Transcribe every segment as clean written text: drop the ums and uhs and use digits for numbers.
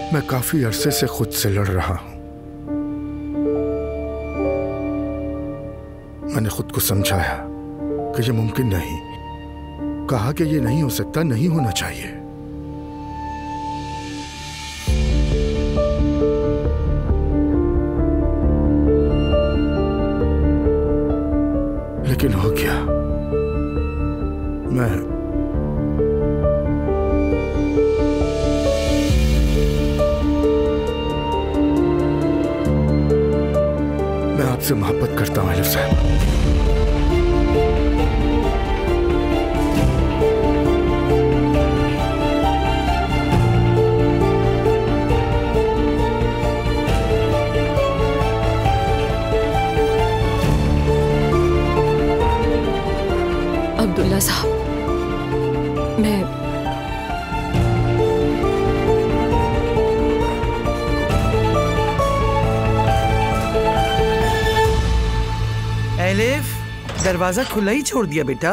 मैं काफी अरसे से खुद से लड़ रहा हूं। मैंने खुद को समझाया कि ये मुमकिन नहीं, कहा कि ये नहीं हो सकता, नहीं होना चाहिए। लेकिन हो गया। मैं आपसे मोहब्बत करता हूं एलिफ साहब। अब्दुल्ला साहब, मैं एलिफ, दरवाजा खुला ही छोड़ दिया बेटा।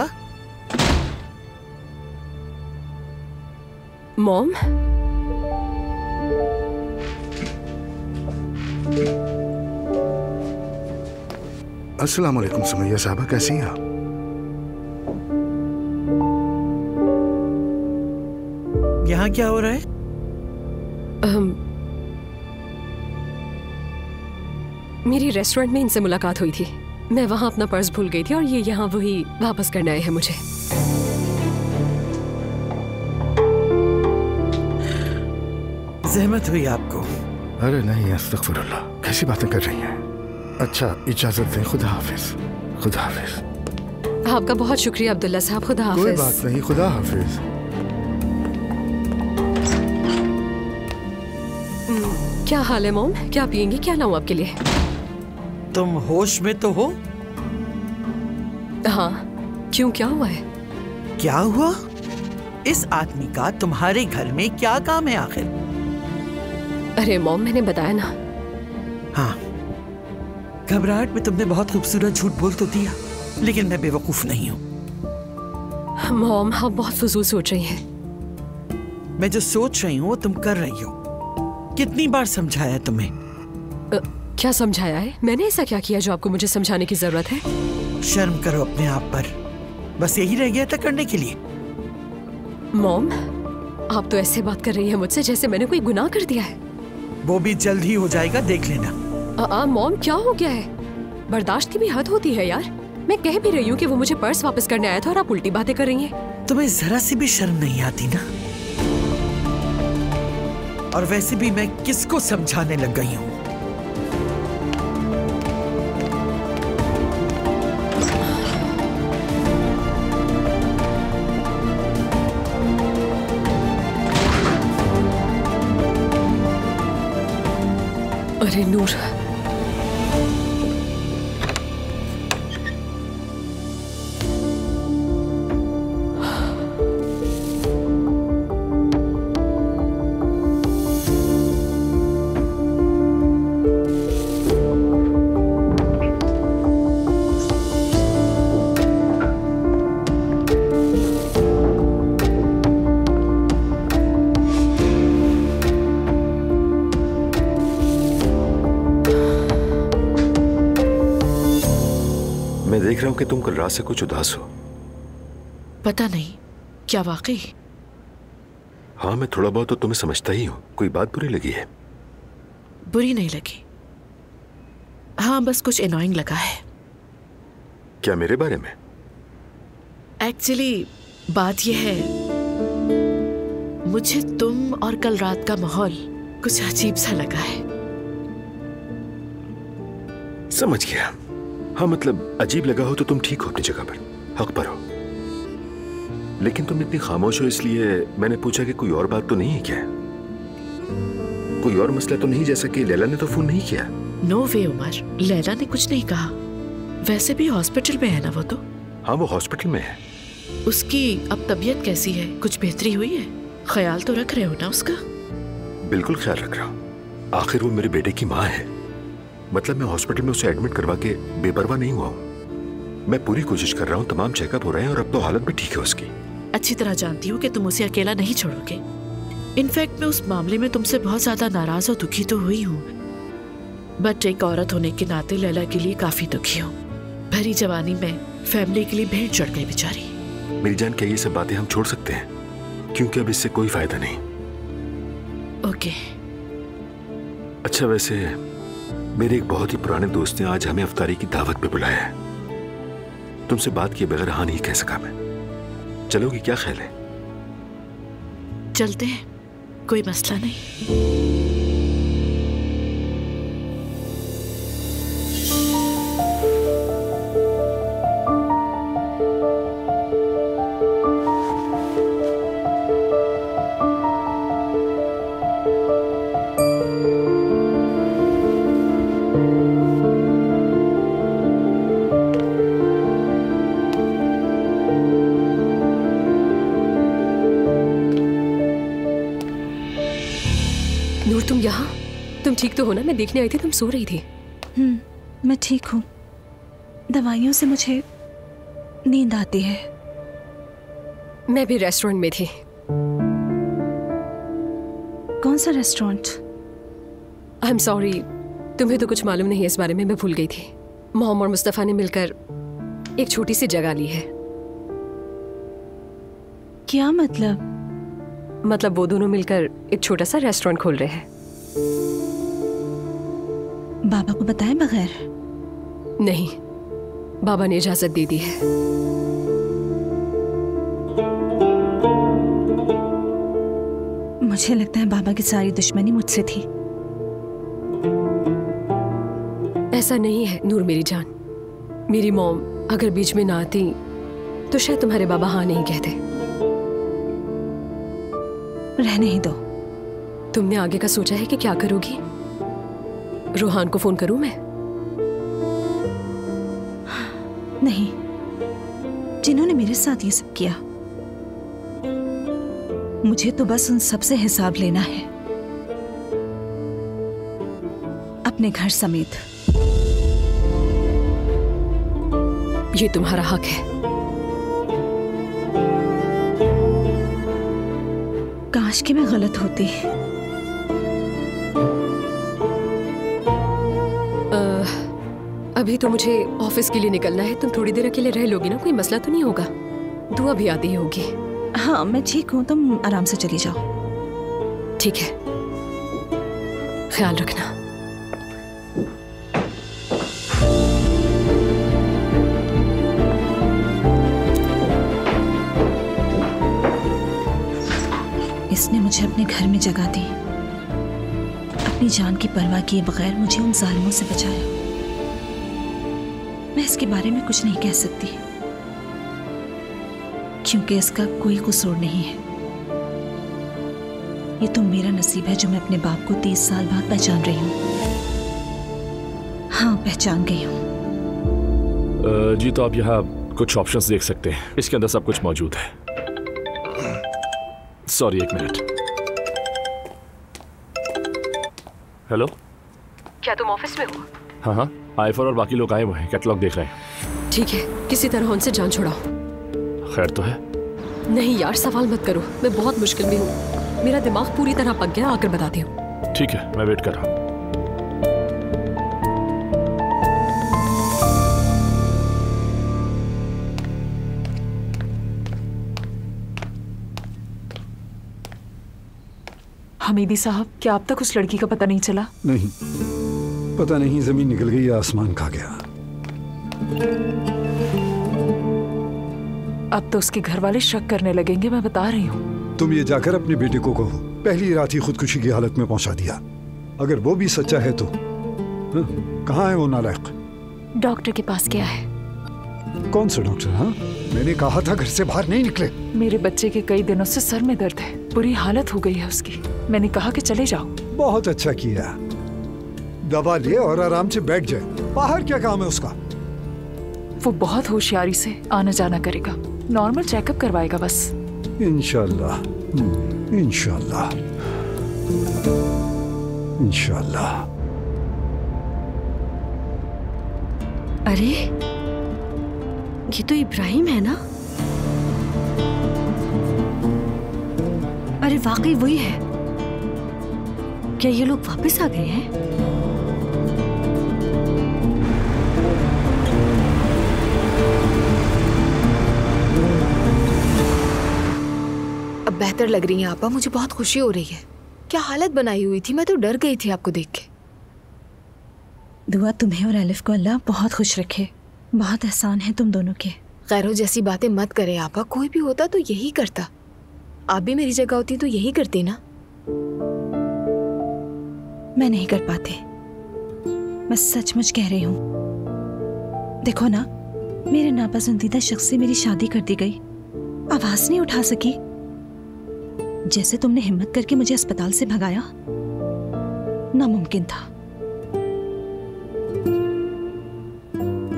मॉम, अस्सलाम वालेकुम सुमैया साहबा, कैसी हैं आप? यहाँ क्या हो रहा है? मेरी रेस्टोरेंट में इनसे मुलाकात हुई थी। मैं वहां अपना पर्स भूल गई थी और ये यहाँ वही वापस करने आए हैं मुझे। जहमत हुई आपको? अरे नहीं, अस्तगफिरुल्लाह, कैसी बातें कर रही हैं। अच्छा, इजाजत दें, खुदा हाफिज। खुदा हाफिज। आपका बहुत शुक्रिया अब्दुल्ला साहब, खुदा हाफिज। कोई बात नहीं, खुदा हाफिज। क्या हाल है मॉम, क्या पियेंगी, क्या लाऊं आपके लिए? तुम होश में तो हो? हाँ, क्यों, क्या हुआ है? क्या हुआ? इस आदमी का तुम्हारे घर में क्या काम है आखिर? अरे मॉम, मैंने बताया ना। हाँ, घबराहट में तुमने बहुत खूबसूरत झूठ बोल तो दिया, लेकिन मैं बेवकूफ नहीं हूँ। मॉम, आप बहुत फजूल सोच रही हैं। मैं जो सोच रही हूँ वो तुम कर रही हो। कितनी बार समझाया तुम्हें? क्या समझाया है? मैंने ऐसा क्या किया जो आपको मुझे समझाने की जरूरत है? शर्म करो अपने आप पर, बस यही रह गया था करने के लिए। मॉम, आप तो ऐसे बात कर रही हैं मुझसे जैसे मैंने कोई गुनाह कर दिया है। वो भी जल्द ही हो जाएगा, देख लेना। मॉम, क्या हो गया है? बर्दाश्त की भी हद होती है यार। मैं कह भी रही हूँ कि वो मुझे पर्स वापस करने आया था और आप उल्टी बातें कर रही हैं। तुम्हें जरा सी भी शर्म नहीं आती ना? और वैसे भी मैं किसको समझाने लग गई हूँ? अरे नूर, देख रहा हूं कि तुम कल रात से कुछ उदास हो। पता नहीं, क्या वाकई? हाँ, मैं थोड़ा बहुत तो तुम्हें समझता ही हूँ। कोई बात बुरी लगी है? बुरी नहीं लगी, हाँ बस कुछ एनॉइंग लगा है। क्या, मेरे बारे में? एक्चुअली बात यह है, मुझे तुम और कल रात का माहौल कुछ अजीब सा लगा है। समझ गया। हाँ, मतलब अजीब लगा हो तो तुम ठीक हो, अपनी जगह पर हक पर हो। लेकिन तुम इतनी खामोश हो, इसलिए मैंने पूछा कि कोई और बात तो नहीं है क्या? कोई और मसला तो नहीं, जैसा कि लैला ने तो फोन नहीं किया? नो वे उमर, लैला ने कुछ नहीं कहा। वैसे भी हॉस्पिटल में है ना वो तो। हाँ, वो हॉस्पिटल में है। उसकी अब तबीयत कैसी है? कुछ बेहतरी हुई है? ख्याल तो रख रहे हो ना उसका? बिल्कुल ख्याल रख रहा हूँ। आखिर वो मेरे बेटे की माँ है। मतलब मैं हॉस्पिटल में उसे एडमिट करवा के बेपरवाह नहीं हुआ हूँ। मैं पूरी कोशिश कर रहा हूँ, तमाम चेकअप हो रहे हैं और अब तो हालत भी ठीक है उसकी। अच्छी तरह जानती हूँ कि तुम उसे अकेला नहीं छोड़ोगे। इनफैक्ट मैं उस मामले में तुमसे बहुत ज्यादा नाराज और दुखी तो हुई हूँ, बट एक औरत होने के नाते लैला के लिए काफी दुखी हूँ। भरी जवानी में फैमिली के लिए भेंट चढ़ गई बेचारी। मेरी जान, क्या ये सब बातें हम छोड़ सकते हैं? क्योंकि अब इससे कोई फायदा नहीं। ओके। अच्छा, वैसे मेरे एक बहुत ही पुराने दोस्त ने आज हमें अफ्तारी की दावत पे बुलाया है। तुमसे बात किए बगैर हाँ नहीं कह सका मैं। चलोगी? क्या ख्याल है? चलते हैं, कोई मसला नहीं। नूर, तुम यहाँ? तुम ठीक तो हो ना? मैं देखने आई थी, तुम सो रही थी। मैं ठीक हूँ। दवाइयों से मुझे नींद आती है। मैं भी रेस्टोरेंट में थी। कौन सा रेस्टोरेंट? आई एम सॉरी, तुम्हें तो कुछ मालूम नहीं है इस बारे में, मैं भूल गई थी। मोहम्मद और मुस्तफा ने मिलकर एक छोटी सी जगह ली है। क्या मतलब? मतलब वो दोनों मिलकर एक छोटा सा रेस्टोरेंट खोल रहे हैं। बाबा को बताए बगैर? नहीं, बाबा ने इजाजत दे दी है। मुझे लगता है बाबा की सारी दुश्मनी मुझसे थी। ऐसा नहीं है नूर मेरी जान। मेरी मॉम अगर बीच में ना आती तो शायद तुम्हारे बाबा हाँ नहीं कहते। रहने ही दो। तुमने आगे का सोचा है कि क्या करोगी? रोहान को फोन करूं मैं? नहीं, जिन्होंने मेरे साथ ये सब किया, मुझे तो बस उन सब से हिसाब लेना है, अपने घर समेत। ये तुम्हारा हक है। काश कि मैं गलत होती। अभी तो मुझे ऑफिस के लिए निकलना है। तुम थोड़ी देर अकेले रह लोगी ना? कोई मसला तो नहीं होगा? दुआ भी आती होगी। हाँ, मैं ठीक हूँ, तुम आराम से चली जाओ। ठीक है, ख्याल रखना। इसने मुझे अपने घर में जगह दी, अपनी जान की परवाह किए बगैर मुझे उन जालिमों से बचाया। मैं इसके बारे में कुछ नहीं कह सकती क्योंकि इसका कोई कसूर नहीं है। ये तो मेरा नसीब है जो मैं अपने बाप को 30 साल बाद पहचान रही हूँ। हाँ, पहचान गई हूँ। जी, तो आप यहाँ कुछ ऑप्शंस देख सकते हैं। इसके अंदर सब कुछ मौजूद है। सॉरी, एक मिनट। हेलो, क्या तुम ऑफिस में हो? हाँ हाँ, आईफर और बाकी लोग आए हुए हैं, कैटलॉग देख रहे हैं। ठीक है, किसी तरह उनसे जान छुड़ाओ। खैर तो है? नहीं यार, सवाल मत करो, मैं बहुत मुश्किल में हूँ। मेरा दिमाग पूरी तरह पक गया, आकर बताती हूँ। ठीक है, मैं वेट कर रहा हूँ। हमीदी साहब, क्या अब तक उस लड़की का पता नहीं चला? नहीं, पता नहीं जमीन निकल गई या आसमान खा गया। अब तो उसके घर वाले शक करने लगेंगे, मैं बता रही हूँ। तुम ये जाकर अपने बेटे को कहो, पहली रात ही खुदकुशी की हालत में पहुंचा दिया। अगर वो भी सच्चा है तो कहाँ है वो नालायक? डॉक्टर के पास गया है। कौन सा डॉक्टर? हाँ, मैंने कहा था घर से बाहर नहीं निकले। मेरे बच्चे के कई दिनों से सर में दर्द है, बुरी हालत हो गई है उसकी। मैंने कहा कि चले जाओ। बहुत अच्छा किया, दवा ले और आराम से बैठ जाए। बाहर क्या काम है उसका? वो बहुत होशियारी से आना जाना करेगा, नॉर्मल चेकअप करवाएगा बस। इंशाल्लाह, इंशाल्लाह, इंशाल्लाह। अरे, ये तो इब्राहिम है ना? अरे वाकई वही है। क्या ये लोग वापस आ गए हैं? अब बेहतर लग रही है आपा, मुझे बहुत खुशी हो रही है। क्या हालत बनाई हुई थी, मैं तो डर गई थी आपको देख के। दुआ तुम्हें और एलिफ को अल्लाह बहुत खुश रखे। बहुत एहसान है तुम दोनों के। गैरों जैसी बातें मत करें आपा, कोई भी होता तो यही करता। आप भी मेरी जगह होती तो यही करती ना। मैं नहीं कर पाती, मैं सचमुच कह रही हूँ। देखो ना, मेरे नापसंदीदा शख्स से मेरी शादी कर दी गई, आवाज नहीं उठा सकी। जैसे तुमने हिम्मत करके मुझे अस्पताल से भगाया, नामुमकिन था।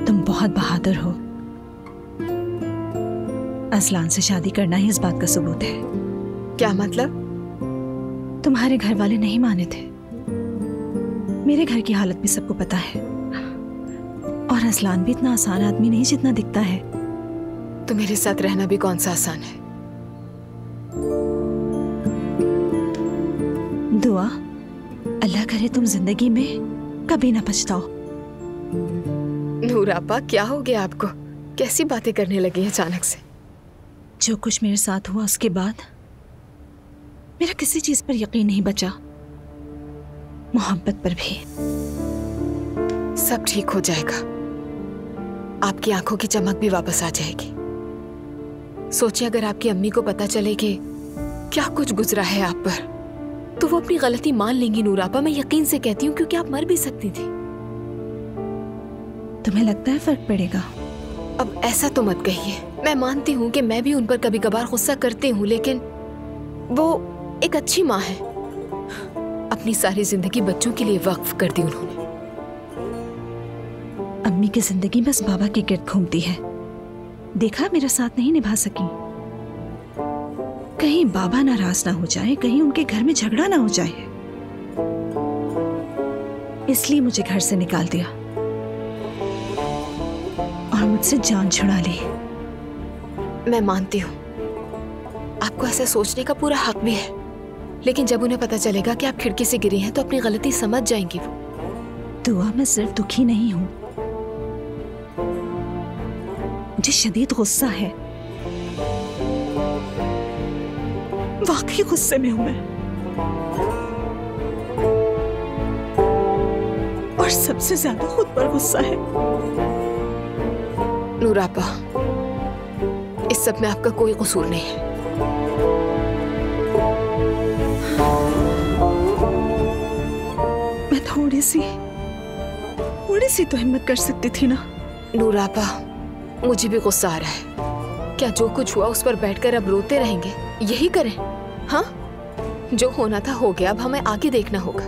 तुम बहुत बहादुर हो। असलान से शादी करना ही इस बात का सबूत है। क्या मतलब? तुम्हारे घर वाले नहीं माने थे। मेरे घर की हालत भी सबको पता है। और असलान भी इतना आसान आदमी नहीं जितना दिखता है। तो मेरे साथ रहना भी कौन सा आसान है। दुआ, अल्लाह करे तुम जिंदगी में कभी ना पछताओ। नूर आपा, क्या हो गया आपको? कैसी बातें करने लगी अचानक से? जो कुछ मेरे साथ हुआ उसके बाद मेरा किसी चीज पर यकीन नहीं बचा, मोहब्बत पर भी। सब ठीक हो जाएगा। आपकी आंखों की चमक भी वापस आ जाएगी। सोचिए, अगर आपकी अम्मी को पता चले कि क्या कुछ गुजरा है आप पर, तो वो अपनी गलती मान लेंगी नूर आपा। मैं यकीन से कहती हूँ, क्योंकि आप मर भी सकती थी। तुम्हें लगता है फर्क पड़ेगा? अब ऐसा तो मत कहिए। मैं मानती हूँ कि मैं भी उन पर कभी कभार गुस्सा करती हूँ, लेकिन वो एक अच्छी माँ है। अपनी सारी जिंदगी बच्चों के लिए वक्फ कर दी उन्होंने। अम्मी की जिंदगी बस बाबा के गिर्द घूमती है। देखा, मेरा साथ नहीं निभा सकी। कहीं बाबा नाराज ना हो जाए, कहीं उनके घर में झगड़ा ना हो जाए, इसलिए मुझे घर से निकाल दिया और मुझसे जान छुड़ा ली। मैं मानती हूँ, आपको ऐसा सोचने का पूरा हक भी है, लेकिन जब उन्हें पता चलेगा कि आप खिड़की से गिरी हैं तो अपनी गलती समझ जाएंगी वो। दुआ, मैं सिर्फ दुखी नहीं हूँ, मुझे शदीद गुस्सा है। वाकई गुस्से में हूं मैं। और सबसे ज्यादा खुद पर गुस्सा है। नूर आपा, इस सब में आपका कोई कसूर नहीं है। मैं थोड़ी सी तो हिम्मत कर सकती थी ना। नूर आपा, मुझे भी गुस्सा आ रहा है। क्या जो कुछ हुआ उस पर बैठकर अब रोते रहेंगे? यही करें? हाँ, जो होना था हो गया, अब हमें आगे देखना होगा।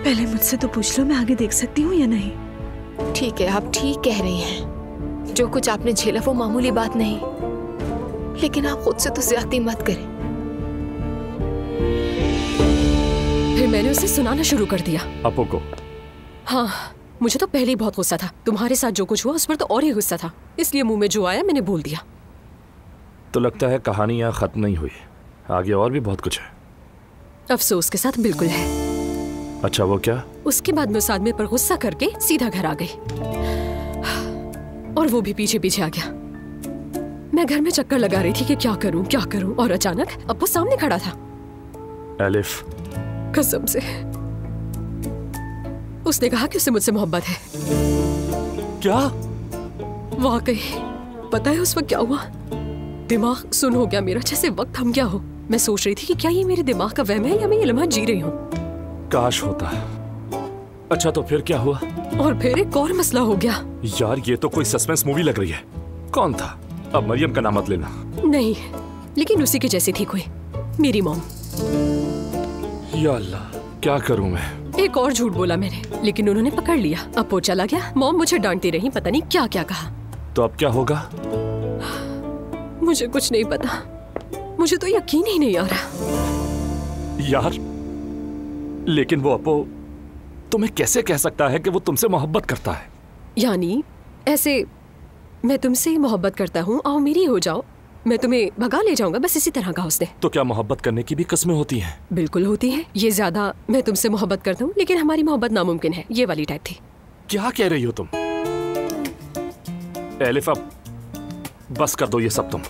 पहले मुझसे तो पूछ लो, मैं आगे देख सकती हूँ या नहीं। ठीक है, आप ठीक कह रही हैं। जो कुछ आपने झेला वो मामूली बात नहीं, लेकिन आप खुद से तो ज्यादती मत करें। फिर मैंने उसे सुनाना शुरू कर दिया अपो को। हाँ, मुझे तो पहले ही बहुत गुस्सा था। तुम्हारे साथ जो कुछ हुआ उस पर तो और ही गुस्सा था, इसलिए मुंह में जो आया मैंने बोल दिया। तो लगता है कहानी यहाँ खत्म नहीं हुई, आगे और भी बहुत कुछ है। अफसोस के साथ बिल्कुल है। अच्छा, वो क्या? उसके बाद मैं उस आदमी पर गुस्सा करके सीधा घर आ गई और वो भी पीछे पीछे आ गया। मैं घर में चक्कर लगा रही थी कि क्या करूं, और अचानक अब वो सामने खड़ा था। एलिफ, कसम से उसने कहा कि उसे मुझसे मोहब्बत है। क्या? वाकई पता है उस वक्त क्या हुआ? दिमाग सुन हो गया मेरा, जैसे वक्त थम गया हो। मैं सोच रही थी कि क्या ये मेरे दिमाग का वहम है या मैं ये लम्हा जी रही हूँ। काश होता। अच्छा, तो फिर क्या हुआ? और फिर एक और मसला हो गया। यार, ये तो कोई सस्पेंस मूवी लग रही है। कौन था? अब मरियम का नाम मत लेना। नहीं, लेकिन उसी के जैसी थी कोई, मेरी मॉम। या अल्लाह, क्या करूं मैं? एक और झूठ बोला मैंने, लेकिन उन्होंने पकड़ लिया। अब वो चला गया, मॉम मुझे डांटती रही, पता नहीं क्या क्या कहा। तो अब क्या होगा? मुझे कुछ नहीं पता, मुझे तो यकीन ही नहीं आ रहा। यार, लेकिन वो अपो तुम्हें कैसे कह सकता है कि वो तुमसे मोहब्बत करता है? यानी ऐसे मैं तुमसे मोहब्बत करता हूँ, आओ मेरी हो जाओ, मैं तुम्हें भगा ले जाऊंगा, बस इसी तरह कहा उसने। तो क्या मोहब्बत करने की भी कस्में होती हैं? बिल्कुल होती है। ये ज्यादा मैं तुमसे मोहब्बत करता हूँ, लेकिन हमारी मोहब्बत नामुमकिन है, ये वाली टाइप थी। क्या कह रही हो तुम? एलिफ अब बस कर दो ये सब तुम।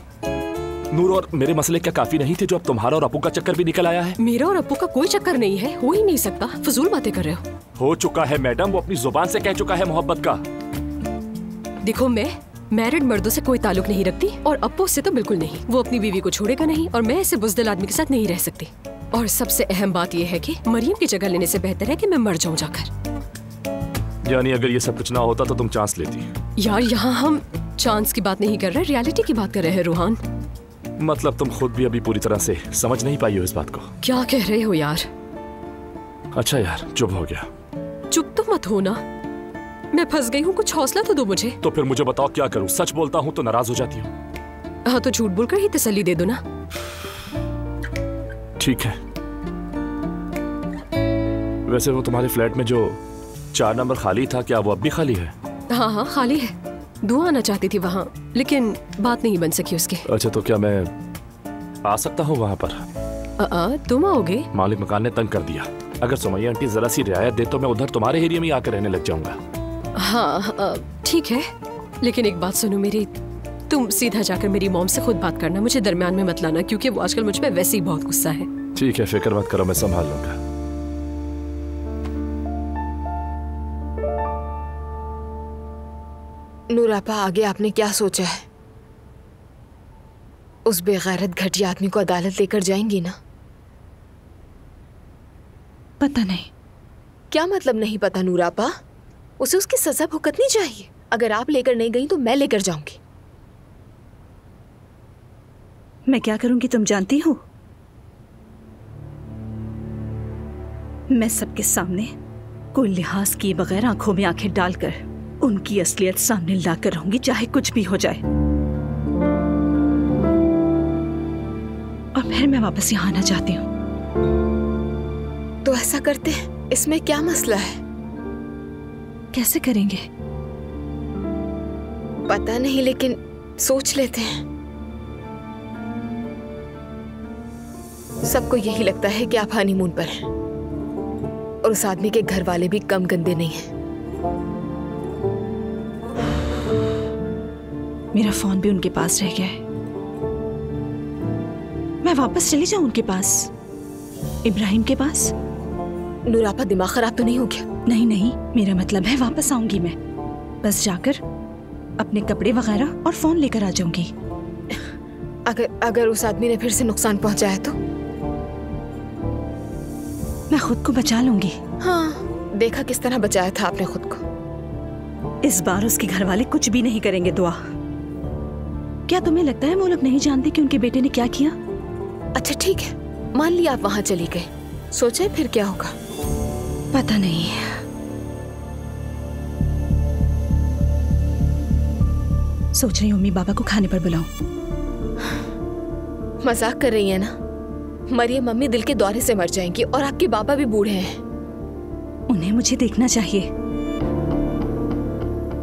नूर और मेरे मसले क्या काफी नहीं थे जो अब तुम्हारा और अपू का चक्कर भी निकल आया है? मेरा और अपू का कोई चक्कर नहीं है, हो ही नहीं सकता। फजूल बातें कर रहे हो चुका है मैडम, वो अपनी जुबान से कह चुका है मोहब्बत का। देखो, मैं मैरिड मर्दों से कोई ताल्लुक नहीं रखती और अपू से तो बिल्कुल नहीं। वो अपनी बीवी को छोड़ेगा नहीं और मैं ऐसे बुज़दिल आदमी के साथ नहीं रह सकती। और सबसे अहम बात यह है कि मरियम की जगह लेने से बेहतर है कि मैं मर जाऊं जाकर। यानी अगर ये सब कुछ ना होता तो तुम चांस लेती? यार, यहाँ हम चांस की बात नहीं कर रहे, रियलिटी की बात कर रहे हैं रूहान। मतलब तुम खुद भी अभी पूरी तरह से समझ नहीं पाई हो इस बात को? क्या कह रहे हो यार? अच्छा यार, चुप हो गया। चुप तो मत हो ना, मैं फंस गई हूँ, कुछ हौसला तो दो मुझे। तो फिर मुझे बताओ क्या करूँ? सच बोलता हूँ तो नाराज हो जाती हो। हाँ, तो झूठ बोलकर ही तसल्ली दे दो ना। ठीक है। वैसे वो तुम्हारे फ्लैट में जो 4 नंबर खाली था, क्या वो अब भी खाली है? हाँ हाँ, खाली है। दुआ आना चाहती थी वहाँ, लेकिन बात नहीं बन सकी उसके। अच्छा, तो क्या मैं आ सकता हूँ वहाँ पर? तुम आओगे? मालिक मकान ने तंग कर दिया। अगर सुमैया आंटी जरा सी रियायत दे तो मैं उधर तुम्हारे एरिया में आकर रहने लग जाऊंगा। हाँ ठीक है, लेकिन एक बात सुनो मेरी, तुम सीधा जाकर मेरी मॉम से खुद बात करना, मुझे दरमियान में मत लाना, क्योंकि वो आजकल मुझ पे वैसे ही बहुत गुस्सा है। ठीक है, फिक्र मत करो, मैं संभाल लूंगा। नूरापा, आगे आपने क्या सोचा है? उस बेगैरत घटिया आदमी को अदालत लेकर जाएंगी ना? पता नहीं। क्या मतलब नहीं पता नूरापा? उसे उसकी सजा भुगतनी चाहिए। अगर आप लेकर नहीं गई तो मैं लेकर जाऊंगी। मैं क्या करूंगी तुम जानती हो? मैं सबके सामने कोई लिहाज किए बगैर आंखों में आंखें डालकर उनकी असलियत सामने लाकर रहूंगी, चाहे कुछ भी हो जाए। और फिर मैं वापस यहाँ आना चाहती हूँ। तो ऐसा करते हैं, इसमें क्या मसला है? कैसे करेंगे? पता नहीं, लेकिन सोच लेते हैं। सबको यही लगता है कि आप हनीमून पर हैं और उस आदमी के घर वाले भी कम गंदे नहीं हैं। मेरा फोन भी उनके पास रह गया है। मैं वापस चली जाऊं उनके पास, इब्राहिम के पास? नूरापा, दिमाग खराब तो नहीं हो गया? नहीं नहीं, मेरा मतलब है वापस आऊंगी मैं, बस जाकर अपने कपड़े वगैरह और फोन लेकर आ जाऊंगी। अगर उस आदमी ने फिर से नुकसान पहुंचाया तो? मैं खुद को बचा लूंगी। हाँ, देखा किस तरह बचाया था आपने खुद को। इस बार उसके घर वाले कुछ भी नहीं करेंगे दुआ। क्या तुम्हें लगता है वो लोग नहीं जानते कि उनके बेटे ने क्या किया? अच्छा ठीक है, मान लिया आप वहां चली गई, सोचे फिर क्या होगा? पता नहीं। सोच रही हूँ मम्मी पापा को खाने पर बुलाऊं। मजाक कर रही है ना? मरियम मम्मी दिल के दौरे से मर जाएंगी और आपके बाबा भी बूढ़े हैं। उन्हें मुझे देखना चाहिए।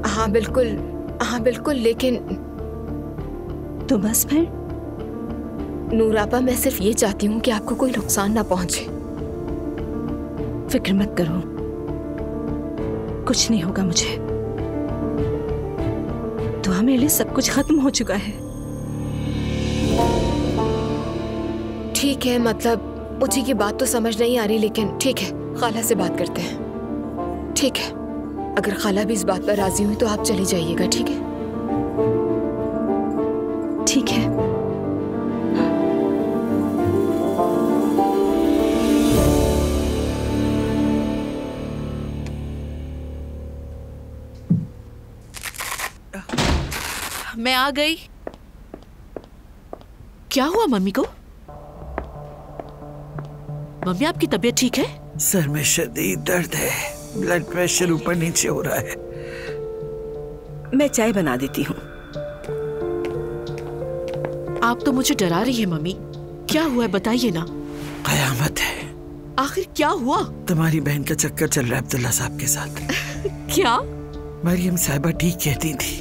हाँ बिल्कुल, लेकिन तो बस फिर? नूरापा, मैं सिर्फ ये चाहती हूँ कि आपको कोई नुकसान ना पहुंचे। फिक्र मत करो, कुछ नहीं होगा मुझे। दुआ मेरे लिए सब कुछ खत्म हो चुका है। ठीक है, मतलब मुझे की बात तो समझ नहीं आ रही, लेकिन ठीक है, खाला से बात करते हैं। ठीक है, अगर खाला भी इस बात पर राजी हुई तो आप चली जाइएगा। ठीक है? ठीक है। मैं आ गई। क्या हुआ मम्मी को? मम्मी, आपकी तबीयत ठीक है? सर में शदीद दर्द है, ब्लड प्रेशर ऊपर नीचे हो रहा है। मैं चाय बना देती हूँ। आप तो मुझे डरा रही है मम्मी। क्या हुआ है बताइए ना। कयामत है। आखिर क्या हुआ? तुम्हारी बहन का चक्कर चल रहा है अब्दुल्ला साहब के साथ। क्या? मरियम साहिबा ठीक कहती थी।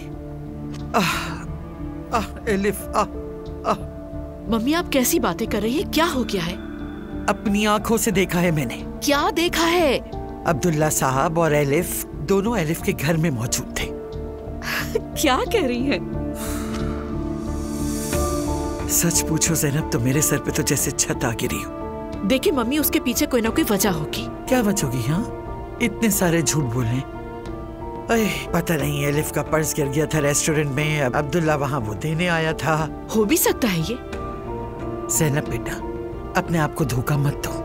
एलिफ मम्मी आप कैसी बातें कर रही हैं? क्या हो गया है? अपनी आंखों से देखा है मैंने। क्या देखा है? अब्दुल्ला साहब और एलिफ दोनों एलिफ के घर में मौजूद थे। क्या कह रही हैं? सच पूछो जैनब तो मेरे सर पे तो जैसे छत आ गिरी हो। देखिए मम्मी, उसके पीछे कोई ना कोई वजह होगी। क्या वजह होगी? हाँ, इतने सारे झूठ बोले। अरे पता नहीं, एलिफ का पर्स गिर गया था रेस्टोरेंट में, अब्दुल्ला वहाँ वो देने आया था। हो भी सकता है ये। ज़ैनब बेटा, अपने आप को धोखा मत दो।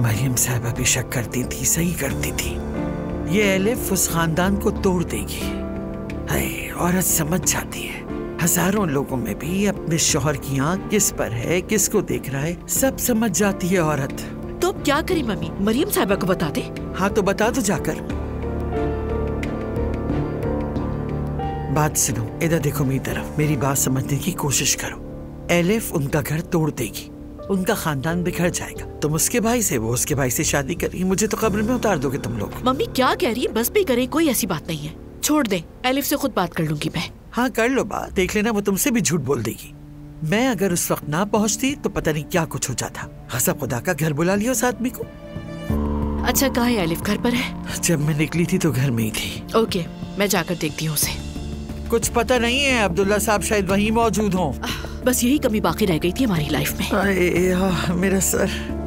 मरियम साहिबा भी शक करती थी, सही करती थी। ये एलिफ उस खानदान को तोड़ देगी। हाय, औरत समझ जाती है। हजारों लोगों में भी अपने शौहर की आंख किस पर है, किसको देख रहा है, सब समझ जाती है औरत। तो अब क्या करें मम्मी? मरियम साहिबा को बता दे? हाँ तो बता दो जाकर। बात सुनो, इधर देखो मेरी तरफ, मेरी बात समझने की कोशिश करो। एलिफ उनका घर तोड़ देगी, उनका खानदान बिखर जाएगा। तुम उसके भाई से, वो उसके भाई से शादी करेगी, मुझे तो कब्र में उतार दोगे तुम लोग। मम्मी क्या कह रही है? बस भी करे, कोई ऐसी बात नहीं है। छोड़ दे, एलिफ से खुद बात कर लूंगी मैं। हाँ कर लो बात, देख लेना वो तुमसे भी झूठ बोल देगी। मैं अगर उस वक्त ना पहुंचती तो पता नहीं क्या कुछ हो जाता। हसब खुदा का घर बुला लिया उस आदमी को। अच्छा कहाँ है एलिफ? घर पर है? जब मैं निकली थी तो घर में ही थी। ओके, मैं जाकर देखती हूँ उसे। कुछ पता नहीं है, अब्दुल्ला साहब शायद वहीं मौजूद हों। बस यही कमी बाकी रह गई थी हमारी लाइफ में। आए, मेरा सर।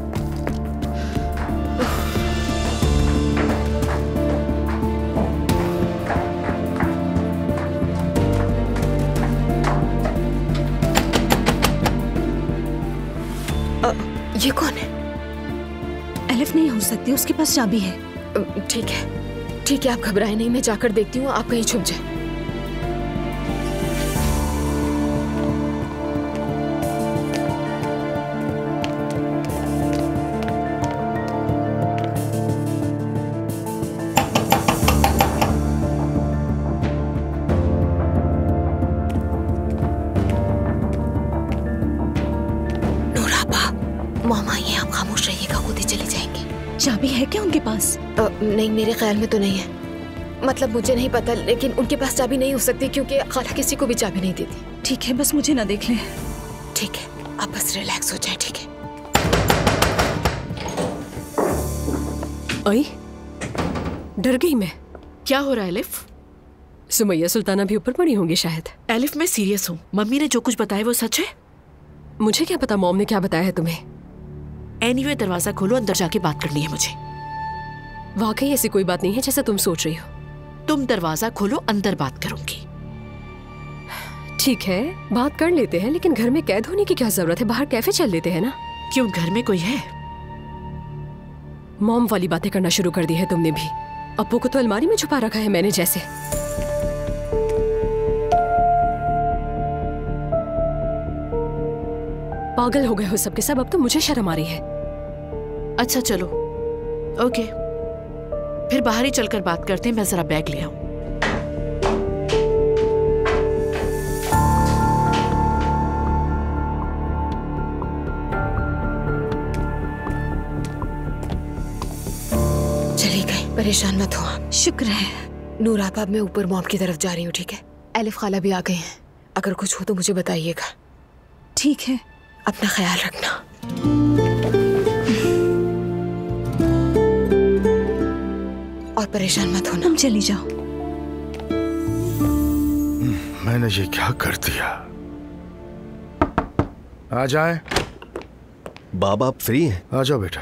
ये कौन है? एलिफ नहीं हो सकती, उसके पास चाबी है। ठीक है ठीक है, आप घबराएं नहीं, मैं जाकर देखती हूँ, आप कहीं छुप जाए। चाबी है क्या उनके पास? नहीं, मेरे ख्याल में तो नहीं है। मतलब मुझे नहीं पता, लेकिन उनके पास चाबी नहीं हो सकती क्योंकि खाला किसी को भी चाबी नहीं देती। ठीक है, बस मुझे ना देख ले। ठीक है, आप बस रिलैक्स हो जाए। ठीक है। आई, डर गई मैं। क्या हो रहा है एलिफ? सुमैया सुल्ताना भी ऊपर पड़ी होंगी शायद। एलिफ मैं सीरियस हूँ, मम्मी ने जो कुछ बताया वो सच है? मुझे क्या पता मॉम ने क्या बताया है तुम्हें। एनीवे दरवाजा खोलो, अंदर जाके बात करनी है मुझे। वाकई ऐसी कोई बात नहीं है जैसा तुम सोच रही हो। तुम दरवाजा खोलो, अंदर बात करूंगी। ठीक है, बात कर लेते हैं, लेकिन घर में कैद होने की क्या जरूरत है? बाहर कैफे चल लेते हैं ना। क्यों, घर में कोई है? मॉम वाली बातें करना शुरू कर दी है तुमने भी। अप्पू को तो अलमारी में छुपा रखा है मैंने जैसे। पागल हो गए हो सबके सब, अब तो मुझे शर्म आ रही है। अच्छा चलो, ओके, फिर बाहर ही चलकर बात करते हैं। मैं जरा बैग ले आऊं। चली गई, परेशान मत हो आप। शुक्र है। नूर आप, मैं ऊपर मॉम की तरफ जा रही हूँ। ठीक है? एलिफ खाला भी आ गए हैं, अगर कुछ हो तो मुझे बताइएगा। ठीक है, अपना ख्याल रखना। और परेशान मत होना। तुम चली जाओ। मैंने ये क्या कर दिया? आ जाए। बाबा आप फ्री हैं? आ जाओ बेटा।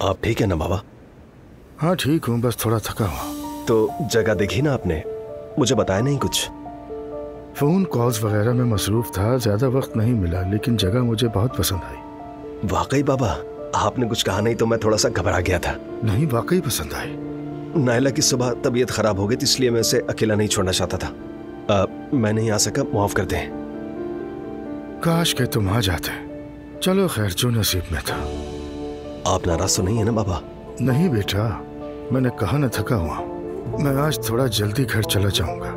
आप ठीक है ना बाबा? हाँ ठीक हूँ, बस थोड़ा थका हुआ। तो जगह देखी ना आपने? मुझे बताया नहीं कुछ। फोन कॉल्स वगैरह में मसरूफ था, ज्यादा वक्त नहीं मिला, लेकिन जगह मुझे बहुत पसंद आई। वाकई बाबा, आपने कुछ कहा नहीं तो मैं थोड़ा सा घबरा गया था। नहीं, वाकई पसंद आई। नायला की सुबह तबीयत खराब हो गई थी, इसलिए मैं उसे अकेला नहीं छोड़ना चाहता था। मैं नहीं आ सका, माफ कर दें। काश के तुम आ जाते। चलो खैर, जो नसीब में था। आप नाराज तो नहीं है ना बाबा? नहीं बेटा, मैंने कहा न थका हुआ। मैं आज थोड़ा जल्दी घर चला जाऊंगा।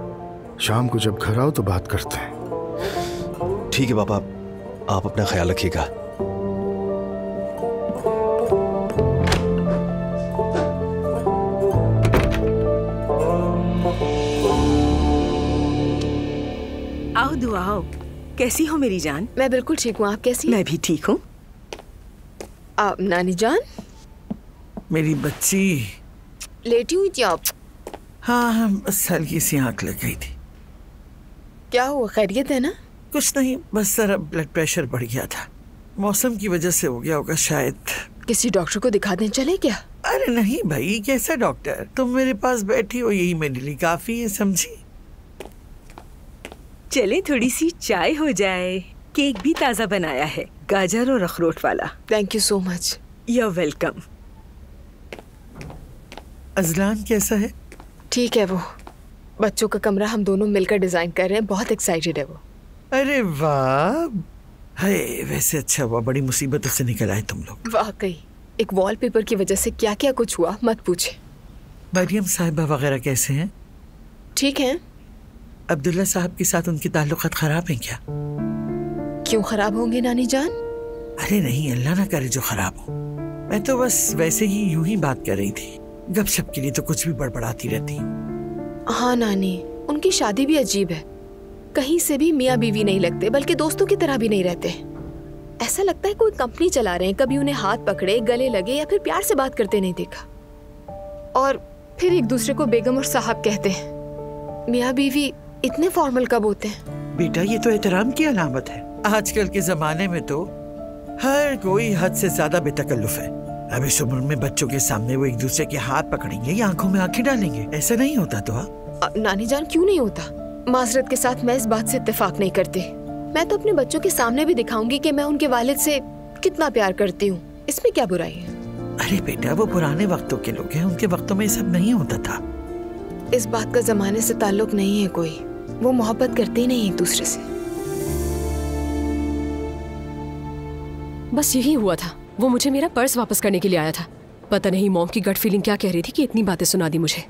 शाम को जब घर आओ तो बात करते हैं। ठीक है बाबा, आप अपना ख्याल रखिएगा। वाह, कैसी हो मेरी जान? मैं बिल्कुल ठीक हूँ, आप कैसी? मैं भी ठीक हूँ। आप नानी जान? मेरी बच्ची। लेटी हुई थी आप? हाँ, बस हल्की सी आंख लग गई थी। क्या हुआ, खैरियत है ना? कुछ नहीं, बस जरा ब्लड प्रेशर बढ़ गया था, मौसम की वजह से हो गया होगा शायद। किसी डॉक्टर को दिखा दें चले क्या? अरे नहीं भाई, कैसा डॉक्टर, तुम मेरे पास बैठी हो यही मेरे लिए काफी है, समझी? चले थोड़ी सी चाय हो जाए, केक भी ताज़ा बनाया है, गाजर और अखरोट वाला। Thank you so much. You are welcome. Ajlan कैसा है? ठीक है, वो बच्चों का कमरा हम दोनों मिलकर डिजाइन कर रहे हैं, बहुत एक्साइटेड है वो। अरे वाह, हाय वैसे अच्छा हुआ, बड़ी मुसीबतों से निकल आए तुम लोग। वाकई एक वॉलपेपर की वजह से क्या क्या कुछ हुआ मत पूछे। मरियम साहिबा वगैरह कैसे हैं? ठीक हैं। अब्दुल्ला साहब के साथ उनके ताल्लुकात खराब हैं क्या? क्यों खराब होंगे नानी जान? अरे नहीं, अल्लाह ना करे जो खराब हो। मैं तो बस वैसे ही यूं ही बात कर रही थी, गपशप के लिए तो कुछ भी बड़बड़ाती रहती हूँ। हाँ नानी, उनकी शादी भी अजीब है, कहीं से भी मियाँ बीवी नहीं लगते, बल्कि दोस्तों की तरह भी नहीं रहते। ऐसा लगता है कोई कंपनी चला रहे हैं, कभी उन्हें हाथ पकड़े, गले लगे या फिर प्यार से बात करते नहीं देखा। और फिर एक दूसरे को बेगम और साहब कहते हैं। मियाँ बीवी इतने फॉर्मल कब होते हैं? बेटा ये तो एहतराम की अलामत है। आजकल के जमाने में तो हर कोई हद से ज्यादा बेतकल्लुफ है। अब इस उम्र में बच्चों के सामने वो एक दूसरे के हाथ पकड़ेंगे या आंखों में आंखें डालेंगे, ऐसा नहीं होता तो? नानी जान क्यों नहीं होता? माजरत के साथ मैं इस बात से इत्तेफाक नहीं करती। मैं तो अपने बच्चों के सामने भी दिखाऊंगी कि मैं उनके वालिद से कितना प्यार करती हूँ, इसमें क्या बुराई है? अरे बेटा वो पुराने वक्तों के लोग हैं, उनके वक्तों में सब नहीं होता था। इस बात का जमाने से ताल्लुक नहीं है कोई, वो मोहब्बत करते ही नहीं एक दूसरे से। बस यही हुआ था, वो मुझे मेरा पर्स वापस करने के लिए आया था। पता नहीं मॉम की गट फीलिंग क्या कह रही थी कि इतनी बातें सुना दी मुझे।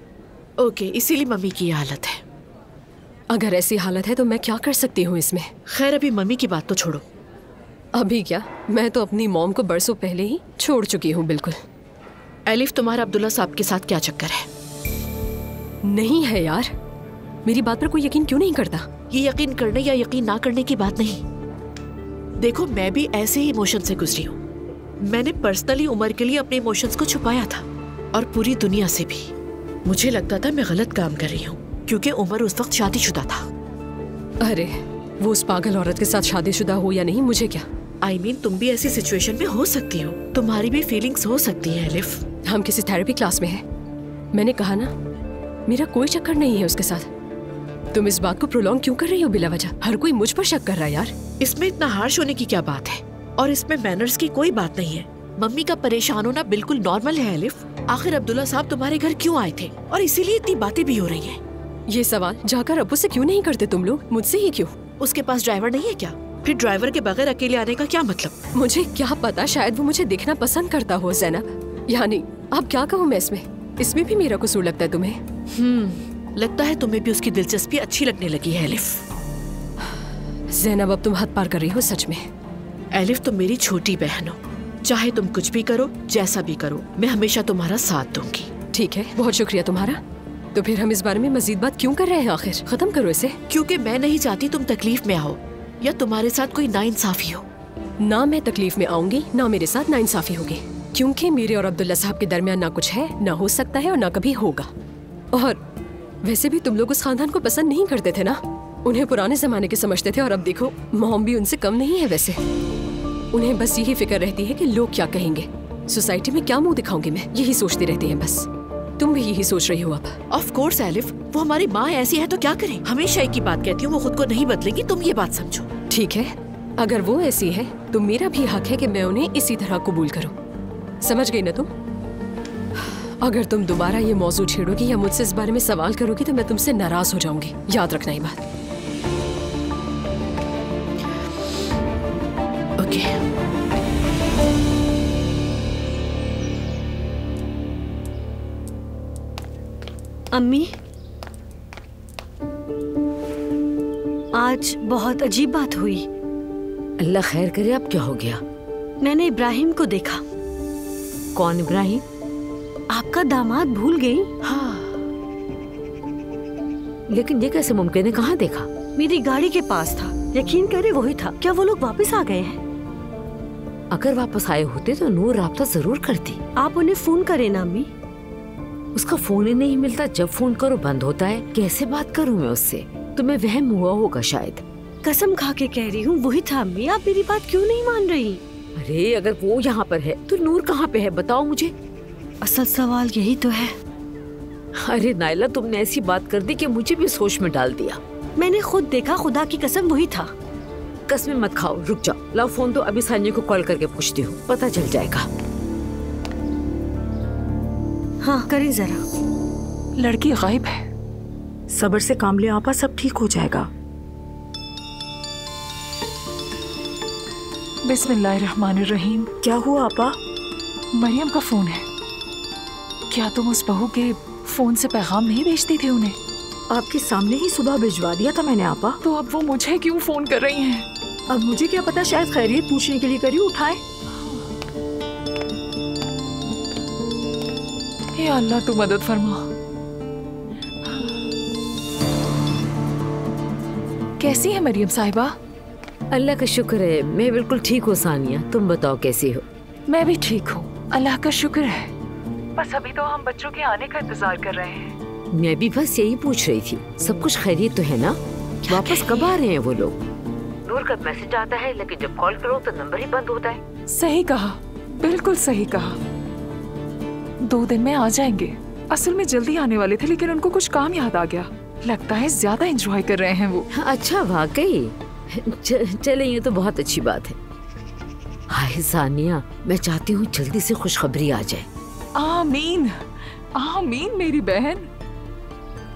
ओके, इसीलिए मम्मी की ये हालत है। अगर ऐसी हालत है तो मैं क्या कर सकती हूँ इसमें? खैर अभी मम्मी की बात तो छोड़ो। अभी क्या, मैं तो अपनी मॉम को बरसों पहले ही छोड़ चुकी हूँ बिल्कुल। एलिफ, तुम्हारा अब्दुल्ला साहब के साथ क्या चक्कर है? नहीं है यार, मेरी बात पर कोई यकीन क्यों नहीं करता? ये यकीन करने या यकीन ना करने की बात नहीं। देखो मैं भी ऐसे ही इमोशन से गुजरी हूँ। मैंने पर्सनली उमर के लिए अपने इमोशंस को छुपाया था, और पूरी दुनिया से भी। मुझे लगता था मैं गलत काम कर रही हूँ, क्योंकि उमर उस वक्त शादीशुदा था। अरे वो उस पागल औरत के साथ शादीशुदा हो या नहीं, मुझे क्या? I mean, तुम भी ऐसी सिचुएशन में हो सकती हो, तुम्हारी भी फीलिंग्स हो सकती है एलिफ। हम किसी थेरेपी क्लास में हैं। मैंने कहा ना, मेरा कोई चक्कर नहीं है उसके साथ। तुम इस बात को प्रोलॉन्ग क्यों कर रही हो बिला वजह? हर कोई मुझ पर शक कर रहा है यार। इसमें इतना हार्श होने की क्या बात है? और इसमें मैनर्स की कोई बात नहीं है। मम्मी का परेशान होना बिल्कुल नॉर्मल है एलिफ। आखिर अब्दुल्ला साहब तुम्हारे घर क्यों आए थे, और इसीलिए इतनी बातें भी हो रही हैं। ये सवाल जाकर अब्बू से क्यों नहीं करते तुम लोग, मुझसे ही क्यों? उसके पास ड्राइवर नहीं है क्या? फिर ड्राइवर के बगैर अकेले आने का क्या मतलब? मुझे क्या पता, शायद वो मुझे देखना पसंद करता हो ज़ैनब। यानी अब क्या कहूँ मैं इसमें भी मेरा कसूर लगता है तुम्हें? लगता है तुम्हें भी उसकी दिलचस्पी अच्छी लगने लगी है एलिफ। ज़ैनब अब तुम हद पार कर रही हो सच में। एलिफ तुम मेरी छोटी बहन हो, चाहे तुम कुछ भी करो, जैसा भी करो, मैं हमेशा तुम्हारा साथ दूंगी। ठीक है, बहुत शुक्रिया तुम्हारा। तो फिर हम इस बारे में मजीद बात क्यों कर रहे हैं? आखिर खत्म करो इसे। क्योंकि मैं नहीं चाहती तुम तकलीफ में आओ या तुम्हारे साथ कोई नाइंसाफी हो। ना मैं तकलीफ में आऊंगी, ना मेरे साथ नाइंसाफी होगी, क्योंकि मेरे और अब्दुल्ला साहब के दरमियान ना कुछ है, ना हो सकता है और ना कभी होगा। और वैसे भी तुम लोग उस खानदान को पसंद नहीं करते थे ना, उन्हें पुराने जमाने के समझते थे। और अब देखो मॉम भी उनसे कम नहीं है वैसे। उन्हें बस यही फिक्र रहती है कि लोग क्या कहेंगे, सोसाइटी में क्या मुंह दिखाऊंगी मैं, यही सोचती रहती है बस। तुम भी यही सोच रही हो अब? ऑफ कोर्स एलिफ, वो हमारी माँ ऐसी है तो क्या करें? हमेशा एक ही बात कहती हूँ, वो खुद को नहीं बदलेंगी, तुम ये बात समझो। ठीक है, अगर वो ऐसी है तो मेरा भी हक है कि मैं उन्हें इसी तरह कबूल करूं। समझ गई ना तुम? अगर तुम दोबारा ये मौजू छेड़ोगी या मुझसे इस बारे में सवाल करोगी तो मैं तुमसे नाराज हो जाऊंगी, याद रखना ये बात। ओके। अम्मी, आज बहुत अजीब बात हुई। अल्लाह खैर करे, अब क्या हो गया? मैंने इब्राहिम को देखा। कौन इब्राहिम? आपका दामाद भूल गई? हाँ, लेकिन ये कैसे मुमकिन है? कहाँ देखा? मेरी गाड़ी के पास था। यकीन करे वही था। क्या वो लोग वापस आ गए हैं? अगर वापस आए होते तो नूर राब्ता जरूर करती। आप उन्हें फोन करें ना अम्मी। उसका फोन ही नहीं मिलता, जब फोन करो बंद होता है। कैसे बात करूं मैं उससे? तुम्हें वहम हुआ होगा शायद। कसम खा के कह रही हूँ वही था अम्मी। आप मेरी बात क्यों नहीं मान रही? अरे अगर वो यहाँ पर है तो नूर कहाँ पे है बताओ मुझे। असल सवाल यही तो है। अरे नायला, तुमने ऐसी बात कर दी कि मुझे भी सोच में डाल दिया। मैंने खुद देखा, खुदा की कसम वही था। कसमें मत खाओ, रुक जाओ। लाओ फोन, तो अभी सानिया को कॉल करके पूछती हूँ, पता चल जाएगा। हाँ करें जरा। लड़की गायब है। सब्र से काम ले आपा, सब ठीक हो जाएगा। बिस्मिल्लाहिर्रहमानिर्रहीम। क्या हुआ आपा? मरियम का फोन है। क्या तुम उस बहू के फोन से पैगाम नहीं भेजती थी उन्हें? आपके सामने ही सुबह भिजवा दिया था मैंने आपा। तो अब वो मुझे क्यों फोन कर रही हैं? अब मुझे क्या पता, शायद खैरियत पूछने के लिए करी उठाए। या अल्लाह तू मदद फरमा। कैसी है मरियम साहिबा? अल्लाह का शुक्र है, मैं बिल्कुल ठीक हूँ सानिया। तुम बताओ कैसी हो? मैं भी ठीक हूँ, अल्लाह का शुक्र है। बस अभी तो हम बच्चों के आने का इंतजार कर रहे हैं। मैं भी बस यही पूछ रही थी, सब कुछ खैरियत तो है ना? वापस कब आ रहे हैं वो लोग? नूर का मैसेज आता है लेकिन जब कॉल करो तो नंबर ही बंद होता है। सही कहा, बिल्कुल सही कहा। 2 दिन में आ जाएंगे। असल में जल्दी आने वाले थे लेकिन उनको कुछ काम याद आ गया। लगता है ज्यादा एंजॉय कर रहे हैं वो। अच्छा वाकई? चले, ये तो बहुत अच्छी बात है। हाय सानिया, मैं चाहती हूँ जल्दी से खुशखबरी आ जाए। आमीन आमीन मेरी बहन।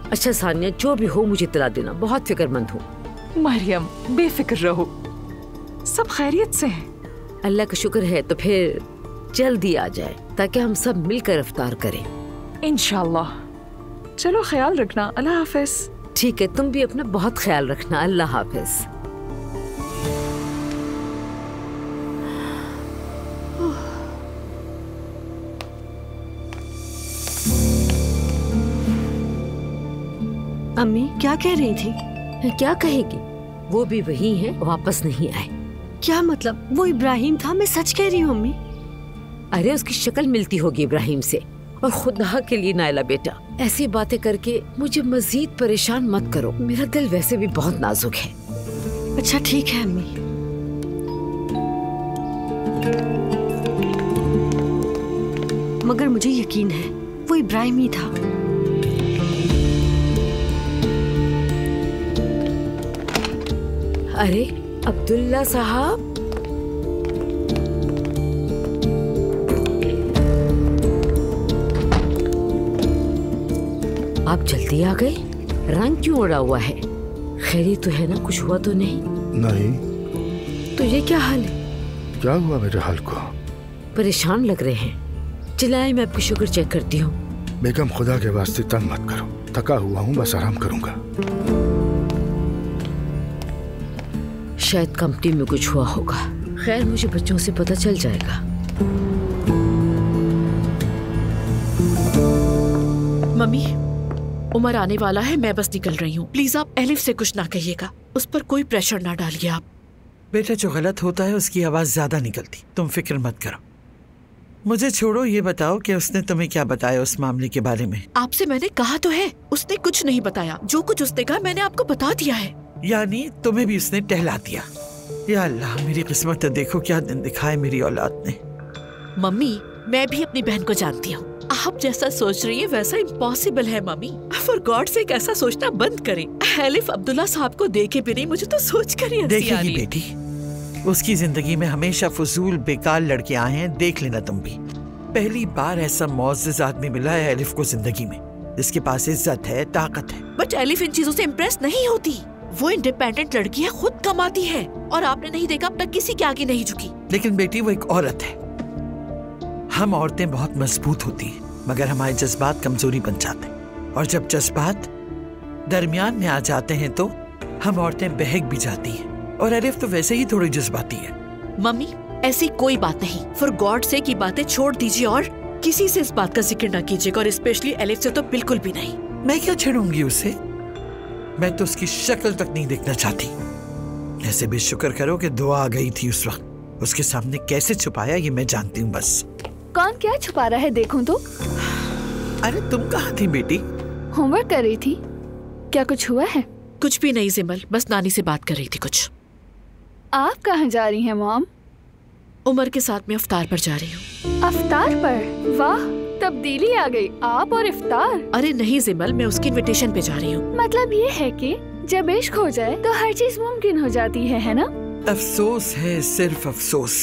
अच्छा सानिया, जो भी हो मुझे इत्तला देना, बहुत फिक्रमंद हूँ। मरियम बेफिक्र रहो, सब खैरियत से हैं। अल्लाह का शुक्र है। तो फिर जल्दी आ जाए ताकि हम सब मिलकर इफ्तार करें। इंशाल्लाह। चलो ख्याल रखना, अल्लाह हाफिज। ठीक है, तुम भी अपना बहुत ख्याल रखना, अल्लाह हाफिज। अम्मी क्या कह रही थी? क्या कहेगी? वो भी वही है, वापस नहीं आए। क्या मतलब? वो इब्राहिम था, मैं सच कह रही हूँ अम्मी। अरे उसकी शक्ल मिलती होगी इब्राहिम से। और खुदा के लिए नायला बेटा, ऐसी बातें करके मुझे मजीद परेशान मत करो। मेरा दिल वैसे भी बहुत नाजुक है। अच्छा ठीक है अम्मी। मगर मुझे यकीन है वो इब्राहिम ही था। अरे अब्दुल्ला साहब, आप जल्दी आ गए। रंग क्यों उड़ा हुआ है? खैरियत तो है ना? कुछ हुआ तो नहीं? नहीं। तो ये क्या हाल है? क्या हुआ मेरे हाल को? परेशान लग रहे हैं। चलाए, मैं आपकी शुगर चेक करती हूँ। बेगम खुदा के वास्ते तंग मत करो, थका हुआ हूँ, बस आराम करूंगा। शायद कंपनी में कुछ हुआ होगा। खैर, मुझे बच्चों से पता चल जाएगा। मम्मी, उमर आने वाला है, मैं बस निकल रही हूँ। प्लीज आप एलिफ से कुछ ना कहिएगा, उस पर कोई प्रेशर ना डालिए आप। बेटा, जो गलत होता है उसकी आवाज ज्यादा निकलती, तुम फिक्र मत करो। मुझे छोड़ो, ये बताओ कि उसने तुम्हें क्या बताया उस मामले के बारे में? आपसे मैंने कहा तो है, उसने कुछ नहीं बताया। जो कुछ उसने कहा मैंने आपको बता दिया है। यानी तुम्हें भी उसने टहला दिया? या अल्लाह, मेरी किस्मत तो देखो क्या दिन दिखाए मेरी औलाद ने। मम्मी, मैं भी अपनी बहन को जानती हूँ। आप जैसा सोच रही है वैसा इम्पॉसिबल है मम्मी। फॉर गॉड से ऐसा सोचना बंद करें। एलिफ अब्दुल्ला साहब को देखे भी नहीं, मुझे तो सोच कर ही हंसी आ रही है। बेटी, उसकी जिंदगी में हमेशा फजूल बेकार लड़के आए हैं, देख लेना तुम भी। पहली बार ऐसा मुअज़्ज़ज़ आदमी मिला है एलिफ को जिंदगी में, जिसके पास इज्जत है, ताकत है। बट एलिफ इन चीजों से इम्प्रेस नहीं होती। वो इंडिपेंडेंट लड़की है, खुद कमाती है, और आपने नहीं देखा अब तक किसी के आगे नहीं झुकी। लेकिन बेटी, वो एक औरत है। हम औरतें बहुत मजबूत होती हैं, मगर हमारे जज्बात कमजोरी बन जाते हैं, और जब जज्बात दरमियान में आ जाते हैं तो हम औरतें बहक भी जाती हैं। और एलिफ तो वैसे ही थोड़ी जज्बाती है। मम्मी, ऐसी कोई बात नहीं। फॉर गॉड से की बातें छोड़ दीजिए और किसी से इस बात का जिक्र ना कीजिएगा, और स्पेशली एलिफ से तो बिल्कुल भी नहीं। मैं क्या छेड़ूंगी उसे? मैं तो उसकी शक्ल तक नहीं देखना चाहती। ऐसे भी शुक्र करो कि दुआ आ गई थी उस वक्त। उसके सामने कैसे छुपाया ये मैं जानती हूँ बस। कौन क्या छुपा रहा है देखूं तो? अरे तुम कहाँ थी बेटी? होमवर्क कर रही थी। क्या कुछ हुआ है? कुछ भी नहीं जिमल, बस नानी से बात कर रही थी कुछ। आप कहाँ जा रही हैं मॉम? उमर के साथ में इफ्तार पर जा रही हूँ। इफ्तार पर? वाह, तब्दीली आ गई, आप और इफ्तार। अरे नहीं जिमल, मैं उसकी इनविटेशन पे जा रही हूँ। मतलब ये है कि जब इश्क हो जाए तो हर चीज मुमकिन हो जाती है ना? अफसोस है, सिर्फ अफसोस।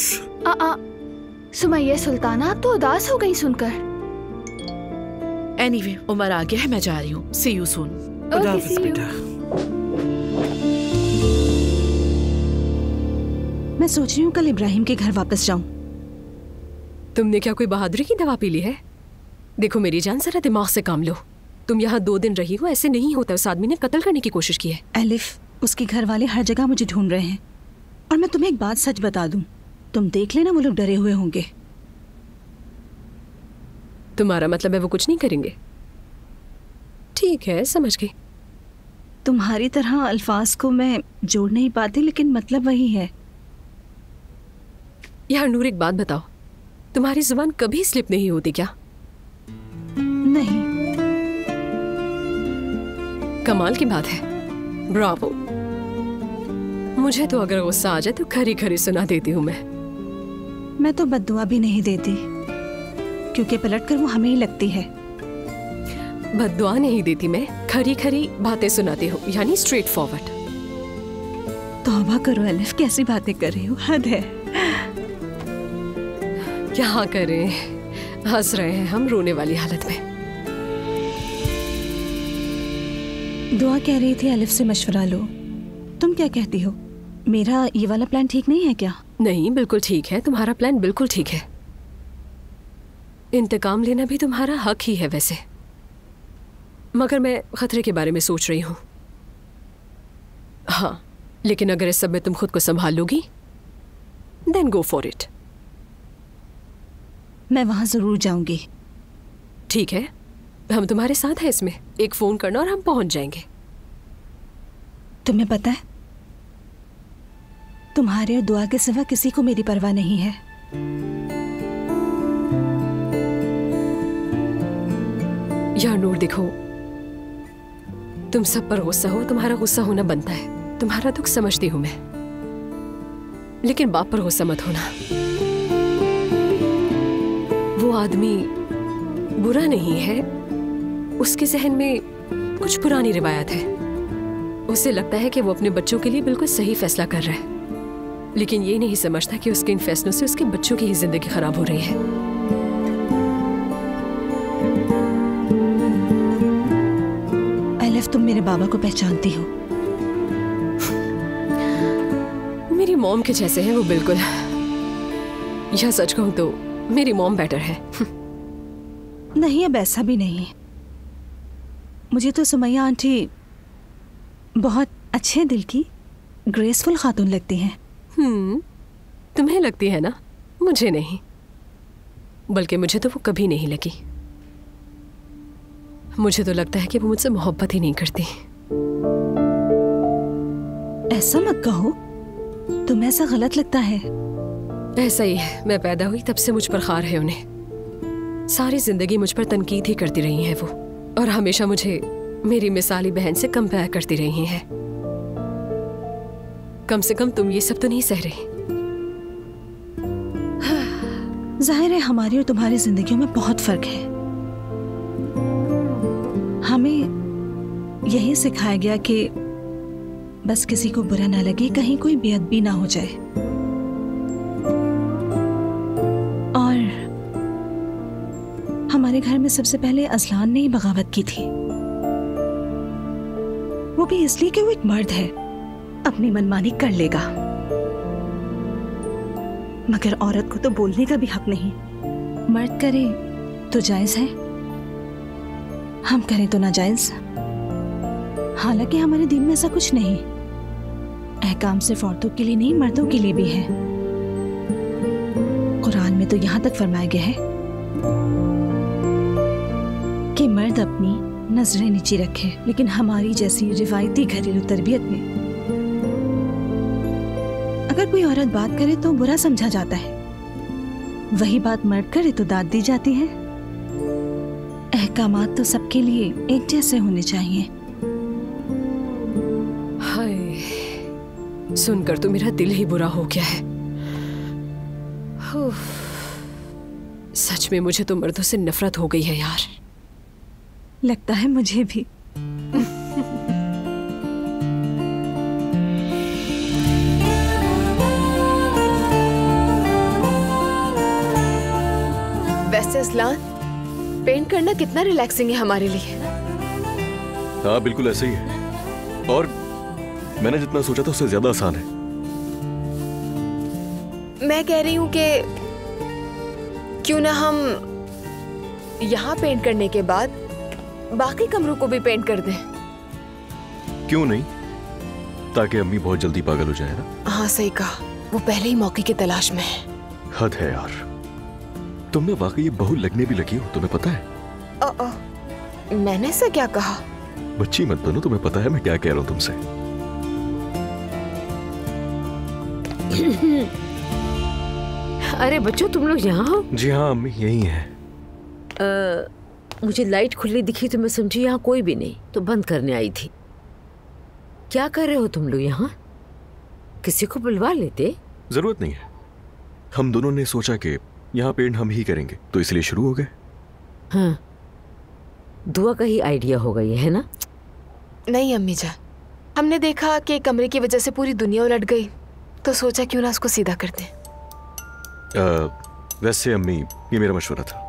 सुमैया सुल्ताना, आप तो उदास हो गई सुनकर। एनीवे, उमर आ गया है, मैं जा रही हूँ। सी यू सून। बेटा। मैं सोच रही हूँ कल इब्राहिम के घर वापस जाऊं। तुमने क्या कोई बहादुरी की दवा पी ली है? देखो मेरी जान, जरा दिमाग से काम लो। तुम यहाँ 2 दिन रही हो, ऐसे नहीं होता। उस आदमी ने कत्ल करने की कोशिश की है। एलिफ, उसके घर वाले हर जगह मुझे ढूंढ रहे हैं। और मैं तुम्हें एक बात सच बता दूं, तुम देख लेना, वो लोग डरे हुए होंगे। तुम्हारा मतलब है वो कुछ नहीं करेंगे? ठीक है, समझ गई। तुम्हारी तरह अल्फाज को मैं जोड़ नहीं पाती, लेकिन मतलब वही है। यार नूर, एक बात बताओ, तुम्हारी जुबान कभी स्लिप नहीं होती क्या? नहीं। कमाल की बात है, ब्रावो। मुझे तो अगर गुस्सा आ जाए तो खरी खरी सुना देती हूँ मैं तो बद्दुआ भी नहीं देती, क्योंकि पलटकर वो हमें ही लगती है। बद्दुआ नहीं देती मैं, खरी खरी बातें सुनाती हूँ, यानी स्ट्रेट फॉरवर्ड। तौबा करो एलिफ, कैसी बातें कर रही हो, हद है। क्या करें, हंस रहे हैं हम रोने वाली हालत में। दुआ कह रही थी एलिफ से मशवरा लो। तुम क्या कहती हो? मेरा ये वाला प्लान ठीक नहीं है क्या? नहीं, बिल्कुल ठीक है, तुम्हारा प्लान बिल्कुल ठीक है। इंतकाम लेना भी तुम्हारा हक ही है वैसे, मगर मैं खतरे के बारे में सोच रही हूँ। हाँ, लेकिन अगर इस सब में तुम खुद को संभाल लोगी, देन गो फॉर इट। मैं वहां जरूर जाऊंगी। ठीक है, हम तुम्हारे साथ हैं इसमें। एक फोन करना और हम पहुंच जाएंगे। तुम्हें पता है, तुम्हारे और दुआ के सिवा किसी को मेरी परवाह नहीं है। यार नूर देखो, तुम सब पर गुस्सा हो, तुम्हारा गुस्सा होना बनता है। तुम्हारा दुख समझती हूं मैं, लेकिन बाप पर गुस्सा मत होना। वो आदमी बुरा नहीं है, उसके जहन में कुछ पुरानी रिवायत है। उसे लगता है कि वो अपने बच्चों के लिए बिल्कुल सही फैसला कर रहा है, लेकिन ये नहीं समझता कि उसके इन फैसलों से उसके बच्चों की ही जिंदगी खराब हो रही है। एलिफ, तुम मेरे बाबा को पहचानती हो? मेरी मॉम के जैसे हैं वो बिल्कुल। यह सच कहूं तो मेरी मॉम बेटर है। नहीं, अब ऐसा भी नहीं। मुझे तो सुमैया आंटी बहुत अच्छे दिल की, ग्रेसफुल खातून लगती हैं। तुम्हें लगती है ना, मुझे नहीं। बल्कि मुझे तो वो कभी नहीं लगी। मुझे तो लगता है कि वो मुझसे मोहब्बत ही नहीं करती। ऐसा मत कहो, तुम्हें ऐसा गलत लगता है। ऐसा ही है, मैं पैदा हुई तब से मुझ पर खार है उन्हें। सारी जिंदगी मुझ पर तनकीद ही करती रही हैं वो, और हमेशा मुझे मेरी मिसाली बहन से कंपेयर करती रही हैं। कम से कम तुम ये सब तो नहीं सह रही। जाहिर है हमारी और तुम्हारी जिंदगियों में बहुत फर्क है। हमें यही सिखाया गया कि बस किसी को बुरा ना लगे, कहीं कोई बेअदबी ना हो जाए। और हमारे घर में सबसे पहले अजलान ने ही बगावत की थी, वो भी इसलिए कि वो एक मर्द है, अपनी मनमानी कर लेगा। मगर औरत को तो बोलने का भी हक नहीं। मर्द करे तो जायज है, हम करें तो नाजायज। हालांकि हमारे दीन में ऐसा कुछ नहीं। अहकाम सिर्फ औरतों के लिए नहीं, मर्दों के लिए भी है। कुरान में तो यहां तक फरमाया गया है कि मर्द अपनी नजरें नीची रखे, लेकिन हमारी जैसी रिवायती घरेलू तरबियत में अगर कोई औरत बात करे तो बुरा समझा जाता है, वही बात मर्द करे तो दाद दी जाती है। अहकामात तो सबके लिए एक जैसे होने चाहिए। हाय, सुनकर तो मेरा दिल ही बुरा हो गया है। सच में मुझे तो मर्दों से नफरत हो गई है यार। लगता है मुझे भी। वैसे असलान, पेंट करना कितना रिलैक्सिंग है हमारे लिए। हाँ बिल्कुल ऐसे ही है, और मैंने जितना सोचा था उससे ज्यादा आसान है। मैं कह रही हूँ कि क्यों ना हम यहाँ पेंट करने के बाद बाकी कमरों को भी पेंट कर दें। क्यों नहीं, ताकि अम्मी बहुत जल्दी पागल हो जाए ना। हाँ सही कहा, वो पहले ही मौके की तलाश में है। हद है यार, तुमने वाकई बहू लगने भी लगी हो, तुम्हें पता है। मैंने से क्या कहा? बच्ची मत बनो, तुम्हें पता है मैं क्या कह रहा हूँ तुमसे। अरे बच्चों, तुम लोग यहाँ हो? जी हाँ अम्मी, यही है। मुझे लाइट खुली दिखी तो मैं समझी यहाँ कोई भी नहीं, तो बंद करने आई थी। क्या कर रहे हो तुम लोग यहाँ? किसी को बुलवा लेते। जरूरत नहीं है, हम दोनों ने सोचा कि यहाँ पेंट हम ही करेंगे, तो इसलिए शुरू हो गए। हाँ, दुआ का ही आइडिया होगा ये, है ना? नहीं अम्मी जान, हमने देखा कि कमरे की वजह से पूरी दुनिया उलट गई, तो सोचा क्यों ना उसको सीधा कर दें। वैसे अम्मी, ये मेरा मशवरा था।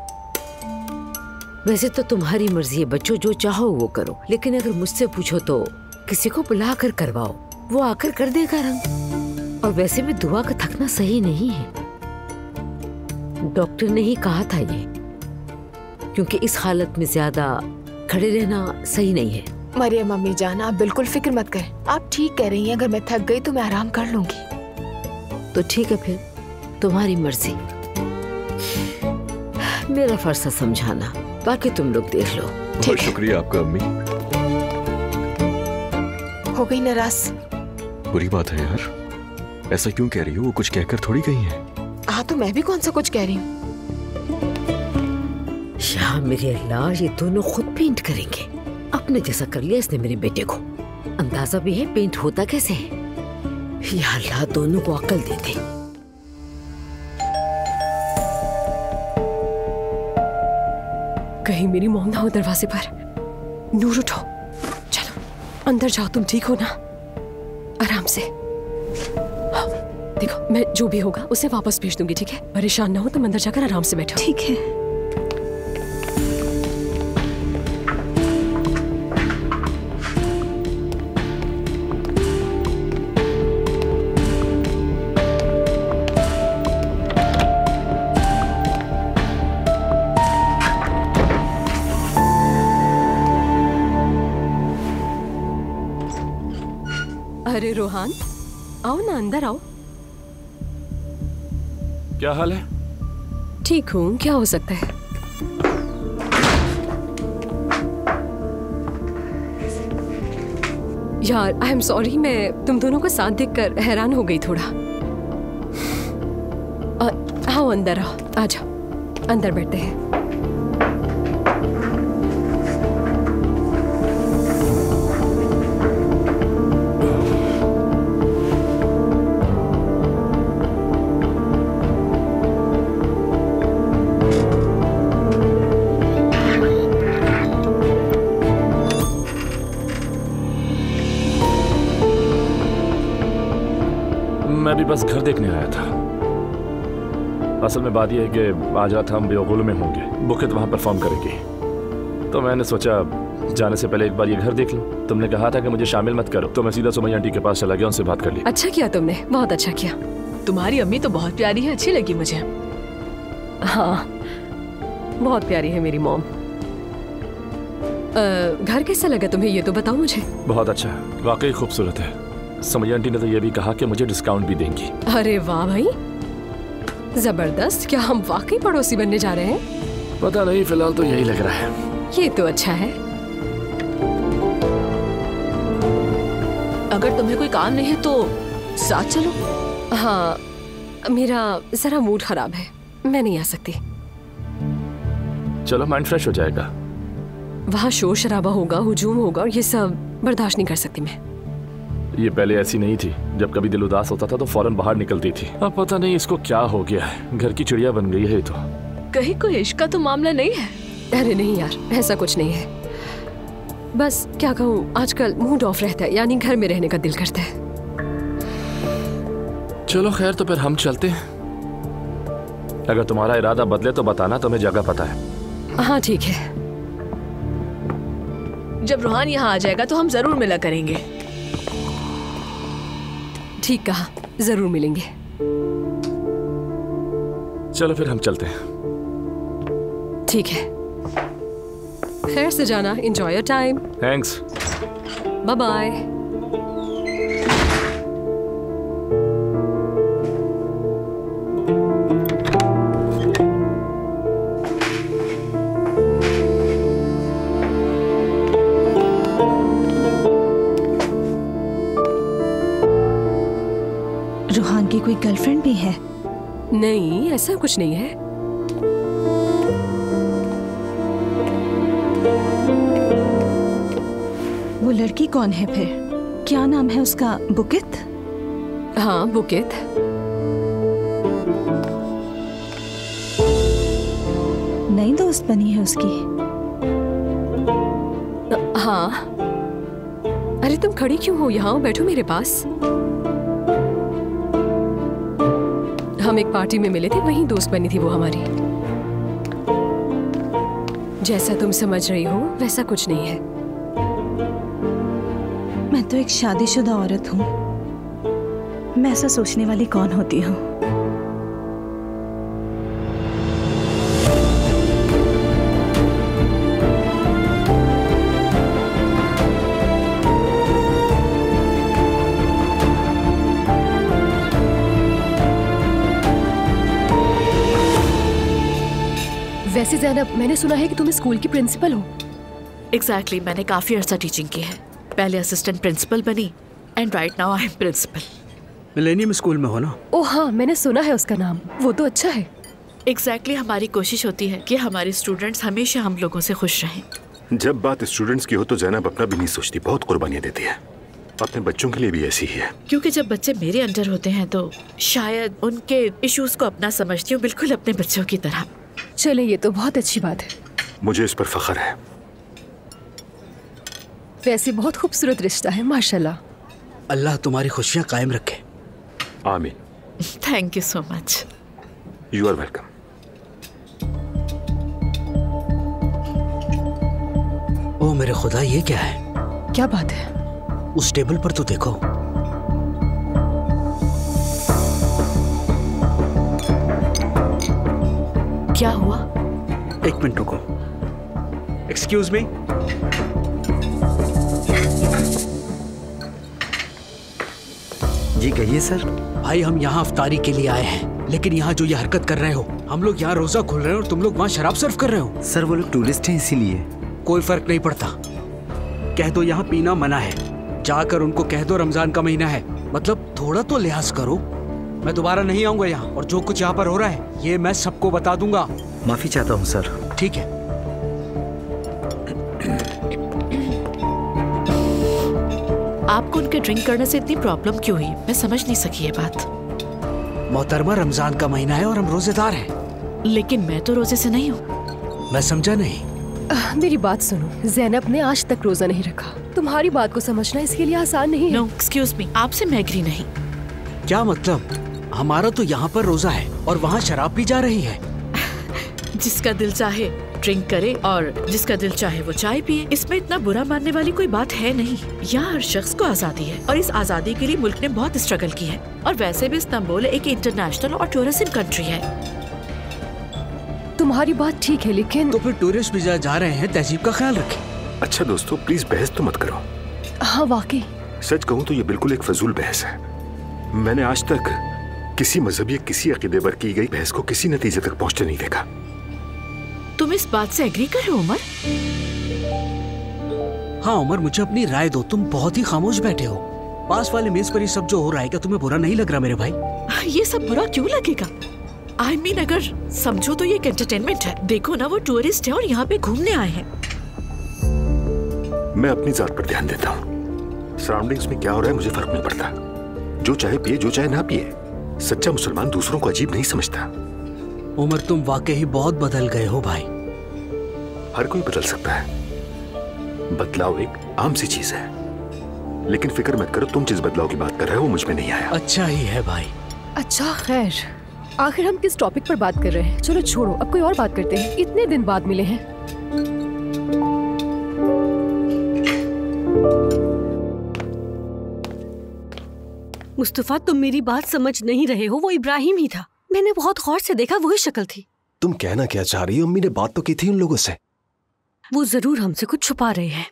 वैसे तो तुम्हारी मर्जी है बच्चों, जो चाहो वो करो, लेकिन अगर मुझसे पूछो तो किसी को बुला कर करवाओ, वो आकर कर देगा रंग। और वैसे भी दुआ का थकना सही नहीं है, डॉक्टर ने ही कहा था ये, क्योंकि इस हालत में ज्यादा खड़े रहना सही नहीं है। मरियम अम्मी जान, आप बिल्कुल फिक्र मत करें, आप ठीक कह रही हैं। अगर मैं थक गई तो मैं आराम कर लूंगी। तो ठीक है, फिर तुम्हारी मर्जी। मेरा फर्ज है समझाना, बाकी तुम लोग देख लो। बहुत शुक्रिया आपका अम्मी। हो गई नाराज? बुरी बात है यार, ऐसा क्यों कह रही हो? वो कुछ कहकर थोड़ी गई है। हाँ तो मैं भी कौन सा कुछ कह रही हूँ। या मेरे अल्लाह, ये दोनों खुद पेंट करेंगे। अपने जैसा कर लिया इसने मेरे बेटे को। अंदाजा भी है पेंट होता कैसे है। या अल्लाह, दोनों को अक्ल दे दे। कहीं मेरी मौम ना हो दरवाजे पर। नूर उठो, चलो अंदर जाओ। तुम ठीक हो ना? आराम से। हाँ, देखो मैं जो भी होगा उसे वापस भेज दूंगी, ठीक है? परेशान ना हो, तुम अंदर जाकर आराम से बैठो। ठीक है। अरे रोहान, आओ ना, अंदर आओ। क्या हाल है? ठीक हूँ, क्या हो सकता है? यार आई एम सॉरी, मैं तुम दोनों को साथ देखकर हैरान हो गई थोड़ा। आओ अंदर आओ, आ जाओ, अंदर बैठते हैं। मैं भी बस घर देखने आया था। असल में बात यह है कि आज रात हम बेगुल में होंगे, बुकित वहां परफॉर्म करेगी, तो मैंने सोचा जाने से पहले एक बार ये घर देख लूं। तुमने कहा था कि मुझे शामिल मत करो, तो मैं सीधा सुमैया आंटी के पास चला गया, उनसे बात कर ली। अच्छा किया तुमने, बहुत अच्छा किया। तुम्हारी अम्मी तो बहुत प्यारी है, अच्छी लगी मुझे। हाँ, बहुत प्यारी है मेरी मॉम। घर कैसा लगा तुम्हें, ये तो बताओ मुझे। बहुत अच्छा है, वाकई खूबसूरत है। सुमैया आंटी ने तो ये भी कहा कि मुझे डिस्काउंट भी देंगी। अरे वाह भाई, जबरदस्त। क्या हम वाकई पड़ोसी बनने जा रहे हैं? पता नहीं, फिलहाल तो यही लग रहा है। ये तो अच्छा है। अगर तुम्हें कोई काम नहीं है तो साथ चलो। हाँ, मेरा जरा मूड खराब है, मैं नहीं आ सकती। चलो, माइंड फ्रेश हो जाएगा। वहाँ शोर शराबा होगा, हुजूम होगा और ये सब बर्दाश्त नहीं कर सकती मैं। ये पहले ऐसी नहीं थी। जब कभी दिल उदास होता था तो फौरन बाहर निकलती थी। अब पता नहीं इसको क्या हो गया है, घर की चिड़िया बन गई है। तो कहीं कोई इश्क का तो मामला नहीं है? अरे नहीं यार, ऐसा कुछ नहीं है। बस क्या कहूँ, आजकल मूड ऑफ रहता है, यानी घर में रहने का दिल करता है। चलो खैर, तो फिर हम चलते हैं। अगर तुम्हारा इरादा बदले तो बताना, तुम्हें जगह पता है। हाँ ठीक है। जब रूहान यहाँ आ जाएगा तो हम जरूर मिला करेंगे। ठीक कहा, जरूर मिलेंगे। चलो फिर हम चलते हैं। ठीक है, खैर से जाना। Enjoy your time. Thanks. Bye bye. Ruhan की कोई गर्लफ्रेंड भी है? नहीं, ऐसा कुछ नहीं है। वो लड़की कौन है फिर? क्या नाम है उसका? बुकित? हाँ, बुकित। नई दोस्त बनी है उसकी? हाँ। अरे तुम खड़ी क्यों हो? यहाँ बैठो मेरे पास। हम एक पार्टी में मिले थे, वहीं दोस्त बनी थी वो हमारी। जैसा तुम समझ रही हो वैसा कुछ नहीं है। मैं तो एक शादीशुदा औरत हूँ, मैं ऐसा सोचने वाली कौन होती हूँ? वैसे ज़ैनब, मैंने सुना है कि तुम स्कूल की प्रिंसिपल हो। एग्जैक्टली, मैंने काफी अर्सा टीचिंग की है। पहले असिस्टेंट प्रिंसिपल बनी and right now I am principal. Millennium school में हो ना? ओह हाँ, मैंने सुना है उसका नाम। वो तो अच्छा है। एग्जैक्टली, हमारी कोशिश होती है कि हमारे स्टूडेंट्स हमेशा हम लोगों से खुश रहें। जब बात स्टूडेंट्स की हो तो जैनब अपना भी नहीं सोचती, बहुत कुर्बानियां देती है। अपने बच्चों के लिए भी ऐसी ही है। क्योंकि जब बच्चे मेरे अंडर होते हैं तो शायद उनके इश्यूज को अपना समझती हूँ, बिल्कुल अपने बच्चों की तरह। चले, ये तो बहुत अच्छी बात है। मुझे इस पर फख्र है। वैसे बहुत खूबसूरत रिश्ता है, माशाल्लाह। अल्लाह तुम्हारी खुशियां कायम रखे। आमीन। Thank you so much. You are welcome. ओ मेरे खुदा, ये क्या है? क्या बात है? उस टेबल पर तो देखो। क्या हुआ? एक मिनट रुको। Excuse me. जी कहिए सर। भाई, हम यहाँ अफ्तारी के लिए आए हैं, लेकिन यहाँ जो ये हरकत कर रहे हो, हम लोग यहाँ रोजा खोल रहे हैं और तुम लोग वहाँ शराब सर्व कर रहे हो। सर वो लोग टूरिस्ट हैं इसीलिए। कोई फर्क नहीं पड़ता, कह दो यहाँ पीना मना है। जाकर उनको कह दो रमजान का महीना है, मतलब थोड़ा तो लिहाज करो। मैं दोबारा नहीं आऊंगा यहाँ, और जो कुछ यहाँ पर हो रहा है ये मैं सबको बता दूंगा। माफी चाहता हूँ सर। ठीक है। आपको उनके ड्रिंक करने से इतनी प्रॉब्लम क्यों हुई? मैं समझ नहीं सकी ये बात। मोहतरमा, रमजान का महीना है और हम रोजेदार हैं। लेकिन मैं तो रोजे से नहीं हूँ। मैं समझा नहीं। मेरी बात सुनो, ज़ैनब ने आज तक रोजा नहीं रखा। तुम्हारी बात को समझना इसके लिए आसान नहीं है। नो एक्सक्यूज मी, आपसे मैं एग्री नहीं। क्या मतलब? हमारा तो यहाँ पर रोजा है और वहाँ शराब पी जा रही है। जिसका दिल चाहे ड्रिंक करे और जिसका दिल चाहे वो चाय पिए, इसमें इतना बुरा मानने वाली कोई बात है नहीं। यहाँ हर शख्स को आजादी है और इस आजादी के लिए मुल्क ने बहुत स्ट्रगल की है। और वैसे भी इस्तांबुल एक इंटरनेशनल और टूरिज्म कंट्री है। तुम्हारी बात ठीक है, लेकिन तो फिर टूरिस्ट वीजा जा रहे हैं, तहजीब का ख्याल रखें। अच्छा दोस्तों, प्लीज बहस तो मत करो। हाँ वाकई, सच कहूँ तो ये बिल्कुल एक फजूल बहस है। मैंने आज तक किसी मजहब या किसी अकीदे पर की गई बहस को किसी नतीजे तक पहुँचते नहीं देखा। तुम इस बात से एग्री कर रहे हो उमर? हाँ उमर, मुझे अपनी राय दो। तुम बहुत ही खामोश बैठे हो। पास वाले मेज पर ये सब जो हो रहा है क्या तुम्हें बुरा नहीं लग रहा मेरे भाई? ये सब बुरा क्यों लगेगा? I mean, अगर समझो तो ये एक एंटरटेनमेंट है। देखो ना, वो टूरिस्ट है और यहाँ पे घूमने आए हैं। मैं अपनी जात पर ध्यान देता हूँ। सराउंडिंग्स में क्या हो रहा है मुझे फर्क नहीं पड़ता। जो चाहे पिए, जो चाहे ना पिए। सच्चा मुसलमान दूसरों को अजीब नहीं समझता। उमर, तुम वाकई बहुत बदल गए हो भाई। हर कोई बदल सकता है। बदलाव एक आम सी चीज है, लेकिन फिक्र मत करो, तुम जिस बदलाव की बात कर रहे हो वो मुझ में नहीं आया। अच्छा ही है भाई। अच्छा खैर, आखिर हम किस टॉपिक पर बात कर रहे हैं? चलो छोड़ो, अब कोई और बात करते हैं। इतने दिन बाद मिले हैं। मुस्तफा, तुम मेरी बात समझ नहीं रहे हो। वो इब्राहिम ही था। मैंने बहुत गौर से देखा, वही शक्ल थी। तुम कहना क्या चाह रही हो? अम्मी ने बात तो की थी उन लोगों से। वो जरूर हमसे कुछ छुपा रहे हैं।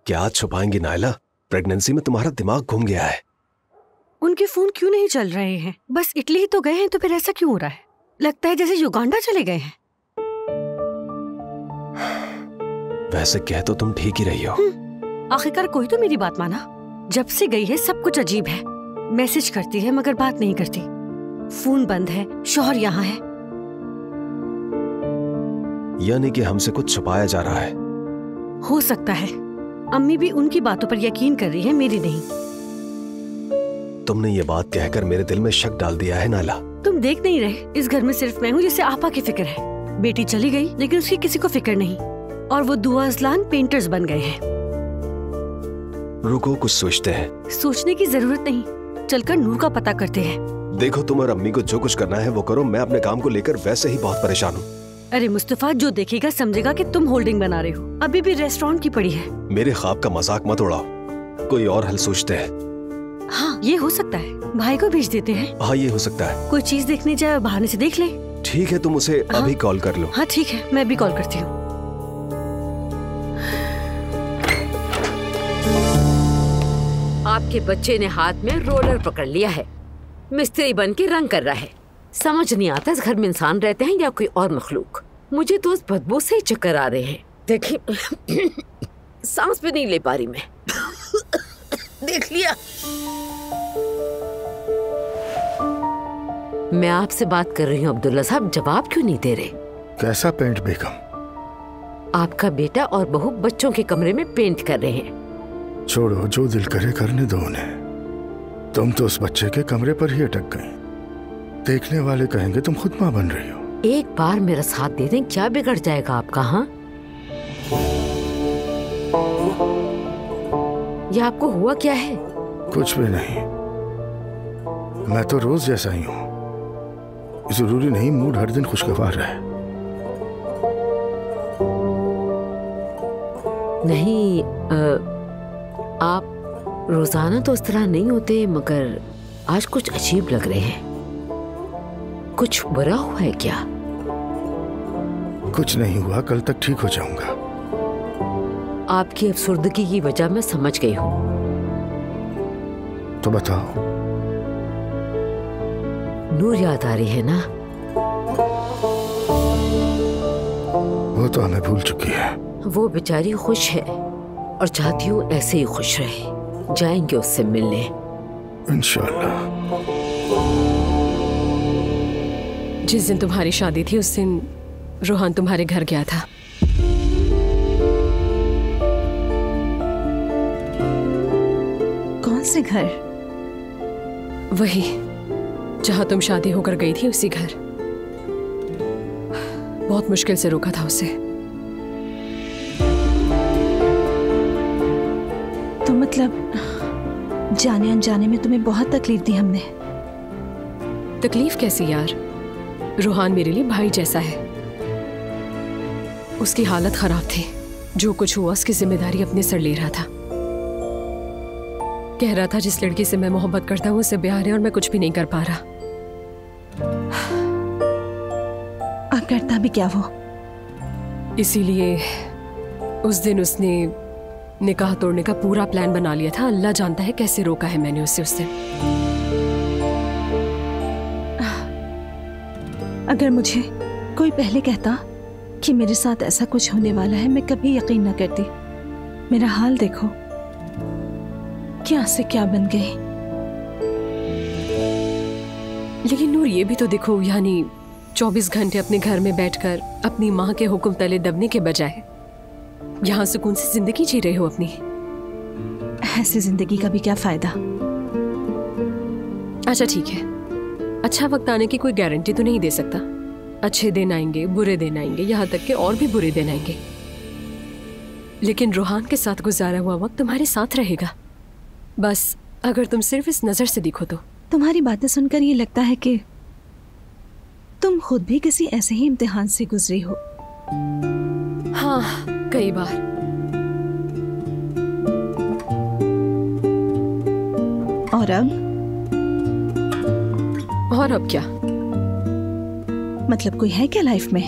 क्या छुपाएंगे नायला? प्रेगनेंसी में तुम्हारा दिमाग घूम गया है। उनके फोन क्यों नहीं चल रहे हैं? बस इटली ही तो गए हैं, तो फिर ऐसा क्यों हो रहा है? लगता है जैसे युगांडा चले गए हैं। वैसे कह तो तुम ठीक ही रही हो। आखिरकार कोई तो मेरी बात माना। जब से गई है सब कुछ अजीब है। मैसेज करती है मगर बात नहीं करती। फोन बंद है, शौहर यहाँ है। यानी कि हमसे कुछ छुपाया जा रहा है। हो सकता है। अम्मी भी उनकी बातों पर यकीन कर रही है, मेरी नहीं। तुमने ये बात कहकर मेरे दिल में शक डाल दिया है नाला। तुम देख नहीं रहे, इस घर में सिर्फ मैं हूँ जिसे आपा की फिक्र है। बेटी चली गई लेकिन उसकी किसी को फिक्र नहीं। और वो दुआ अजलान पेंटर्स बन गए हैं। रुको, कुछ सोचते हैं। सोचने की जरूरत नहीं, चलकर नूर का पता करते हैं। देखो, तुम और अम्मी को जो कुछ करना है वो करो। मैं अपने काम को लेकर वैसे ही बहुत परेशान हूँ। अरे मुस्तफा, जो देखेगा समझेगा कि तुम होल्डिंग बना रहे हो। अभी भी रेस्टोरेंट की पड़ी है। मेरे ख्वाब का मजाक मत उड़ाओ। कोई और हल सोचते हैं। हाँ, ये हो सकता है। भाई को भेज देते हैं। हाँ, ये हो सकता है। कोई चीज देखने जाए, बहाने से देख ले। ठीक है, तुम उसे अभी कॉल कर लो। हाँ ठीक है, मैं भी कॉल करती हूँ। आपके बच्चे ने हाथ में रोलर पकड़ लिया है। मिस्त्री बन के रंग कर रहा है। समझ नहीं आता इस घर में इंसान रहते हैं या कोई और मखलूक। मुझे तो उस बदबू से ही चक्कर आ रहे हैं। देखिए, सांस भी नहीं ले पा रही मैं। देख लिया। मैं आपसे बात कर रही हूँ अब्दुल्ला साहब, जवाब क्यों नहीं दे रहे? कैसा पेंट बेगम? आपका बेटा और बहू बच्चों के कमरे में पेंट कर रहे हैं। छोड़ो, जो दिल करे करने दो उन्हें। तुम तो उस बच्चे के कमरे पर ही अटक गई। देखने वाले कहेंगे तुम खुद मां बन रही हो। एक बार मेरा साथ दे दें, क्या बिगड़ जाएगा आपका? हाँ, ये आपको हुआ क्या है? कुछ भी नहीं, मैं तो रोज जैसा ही हूँ। जरूरी नहीं मूड हर दिन खुशगवार रहे। नहीं, आप रोजाना तो इस तरह नहीं होते, मगर आज कुछ अजीब लग रहे हैं। कुछ बुरा हुआ है क्या? कुछ नहीं हुआ, कल तक ठीक हो जाऊंगा। आपकी अफसुर्दगी की वजह मैं समझ गई हूँ। तो बताओ। नूर याद आ रही है ना? वो तो हमें भूल चुकी है। वो बेचारी खुश है और चाहती हूँ ऐसे ही खुश रहे। जाएंगे उससे मिलने इंशाल्लाह। जिस दिन तुम्हारी शादी थी उस दिन रोहान तुम्हारे घर गया था। कौन से घर? वही जहां तुम शादी होकर गई थी, उसी घर। बहुत मुश्किल से रोका था उसे। तो मतलब जाने अनजाने में तुम्हें बहुत तकलीफ दी हमने। तकलीफ कैसी यार? रोहान मेरे लिए भाई जैसा है। उसकी हालत खराब थी। जो कुछ हुआ उसकी जिम्मेदारी अपने सर ले रहा था। कह रहा था जिस लड़की से मैं मोहब्बत करता हूँ उससे ब्याह है और मैं कुछ भी नहीं कर पा रहा। अब करता भी क्या वो? इसीलिए उस दिन उसने निकाह तोड़ने का पूरा प्लान बना लिया था। अल्लाह जानता है कैसे रोका है मैंने उसे उस दिन। अगर मुझे कोई पहले कहता कि मेरे साथ ऐसा कुछ होने वाला है, मैं कभी यकीन न करती। मेरा हाल देखो। क्या से क्या बन गई। लेकिन नूर ये भी तो देखो, यानी 24 घंटे अपने घर में बैठकर अपनी माँ के हुक्म तले दबने के बजाय यहाँ सुकून से जिंदगी जी रहे हो अपनी। ऐसी जिंदगी का भी क्या फायदा। अच्छा ठीक है, अच्छा वक्त आने की कोई गारंटी तो नहीं दे सकता। अच्छे दिन आएंगे, बुरे दिन आएंगे, यहाँ तक कि और भी बुरे दिन आएंगे, लेकिन रूहान के साथ गुजारा हुआ वक्त तुम्हारे साथ रहेगा। बस अगर तुम सिर्फ इस नजर से देखो तो। तुम्हारी बातें सुनकर ये लगता है कि तुम खुद भी किसी ऐसे ही इम्तिहान से गुजरी हो। हाँ, कई बार। और अब क्या? मतलब कोई है क्या लाइफ में?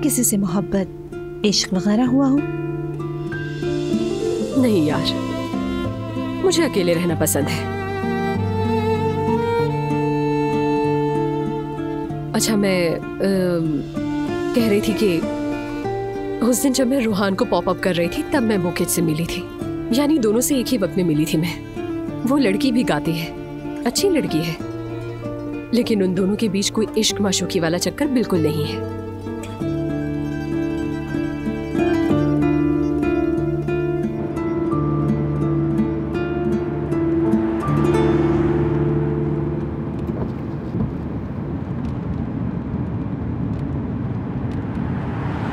किसी से मोहब्बत, इश्क वगैरह हुआ हो? नहीं यार, मुझे अकेले रहना पसंद है। अच्छा, मैं कह रही थी कि उस दिन जब मैं रूहान को पॉप अप कर रही थी तब मैं बुकेत से मिली थी, यानी दोनों से एक ही वक्त में मिली थी मैं। वो लड़की भी गाती है, अच्छी लड़की है, लेकिन उन दोनों के बीच कोई इश्क माशूकी वाला चक्कर बिल्कुल नहीं है।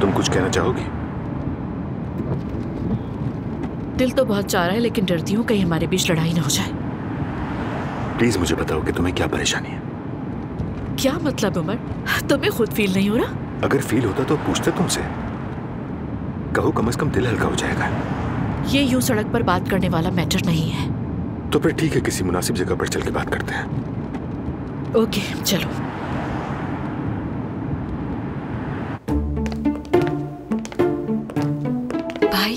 तुम कुछ कहना चाहोगी? दिल तो बहुत चाह रहा है, लेकिन डरती हूँ कहीं हमारे बीच लड़ाई ना हो जाए। प्लीज मुझे बताओ कि तुम्हें क्या परेशानी है। क्या मतलब उमर? तुम्हें खुद फील नहीं हो रहा? अगर फील होता तो पूछते तुमसे। कहो, कम से कम दिल हल्का हो जाएगा। ये यूं सड़क पर बात करने वाला मैटर नहीं है। तो फिर ठीक है, किसी मुनासिब जगह पर चल के बात करते हैं। ओके, चलो। भाई।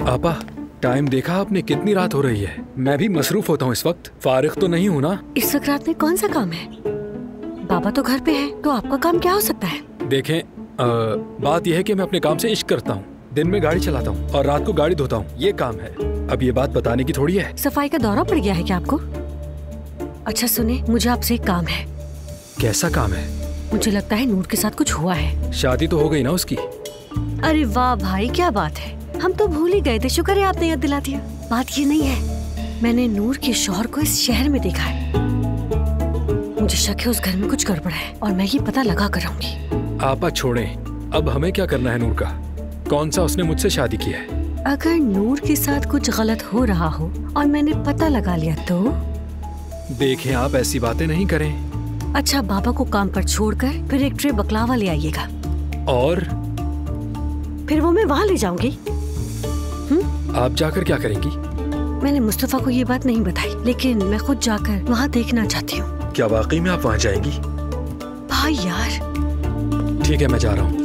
आपा, टाइम देखा आपने? कितनी रात हो रही है। मैं भी मसरूफ होता हूँ इस वक्त, फारिग तो नहीं हूँ ना। इस वक्त रात में कौन सा काम है? बाबा तो घर पे है, तो आपका काम क्या हो सकता है? देखें, बात यह है कि मैं अपने काम से इश्क करता हूँ, दिन में गाड़ी चलाता हूँ और रात को गाड़ी धोता हूँ, ये काम है। अब ये बात बताने की थोड़ी है। सफाई का दौरा पड़ गया है क्या आपको? अच्छा सुने, मुझे आपसे एक काम है। कैसा काम है? मुझे लगता है नूर के साथ कुछ हुआ है। शादी तो हो गई ना उसकी। अरे वाह भाई, क्या बात है, हम तो भूल ही गए थे। शुक्र है आपने याद दिला दिया। बात ये नहीं है, मैंने नूर के शौहर को इस शहर में देखा है। मुझे शक है उस घर में कुछ गड़बड़ है और मैं ये पता लगा कर आऊंगी। आपा छोड़ें, अब हमें क्या करना है नूर का? कौन सा उसने मुझसे शादी की है? अगर नूर के साथ कुछ गलत हो रहा हो और मैंने पता लगा लिया तो? देखें, आप ऐसी बातें नहीं करें। अच्छा, बाबा को काम पर छोड़कर फिर एक ट्रे बकलावा ले आइएगा और फिर वो मैं वहाँ ले जाऊंगी। आप जाकर क्या करेंगी? मैंने मुस्तफा को ये बात नहीं बताई, लेकिन मैं खुद जाकर वहाँ देखना चाहती हूँ। क्या वाकई में आप वहाँ जाएंगी? भाई यार। ठीक है, मैं जा रहा हूँ।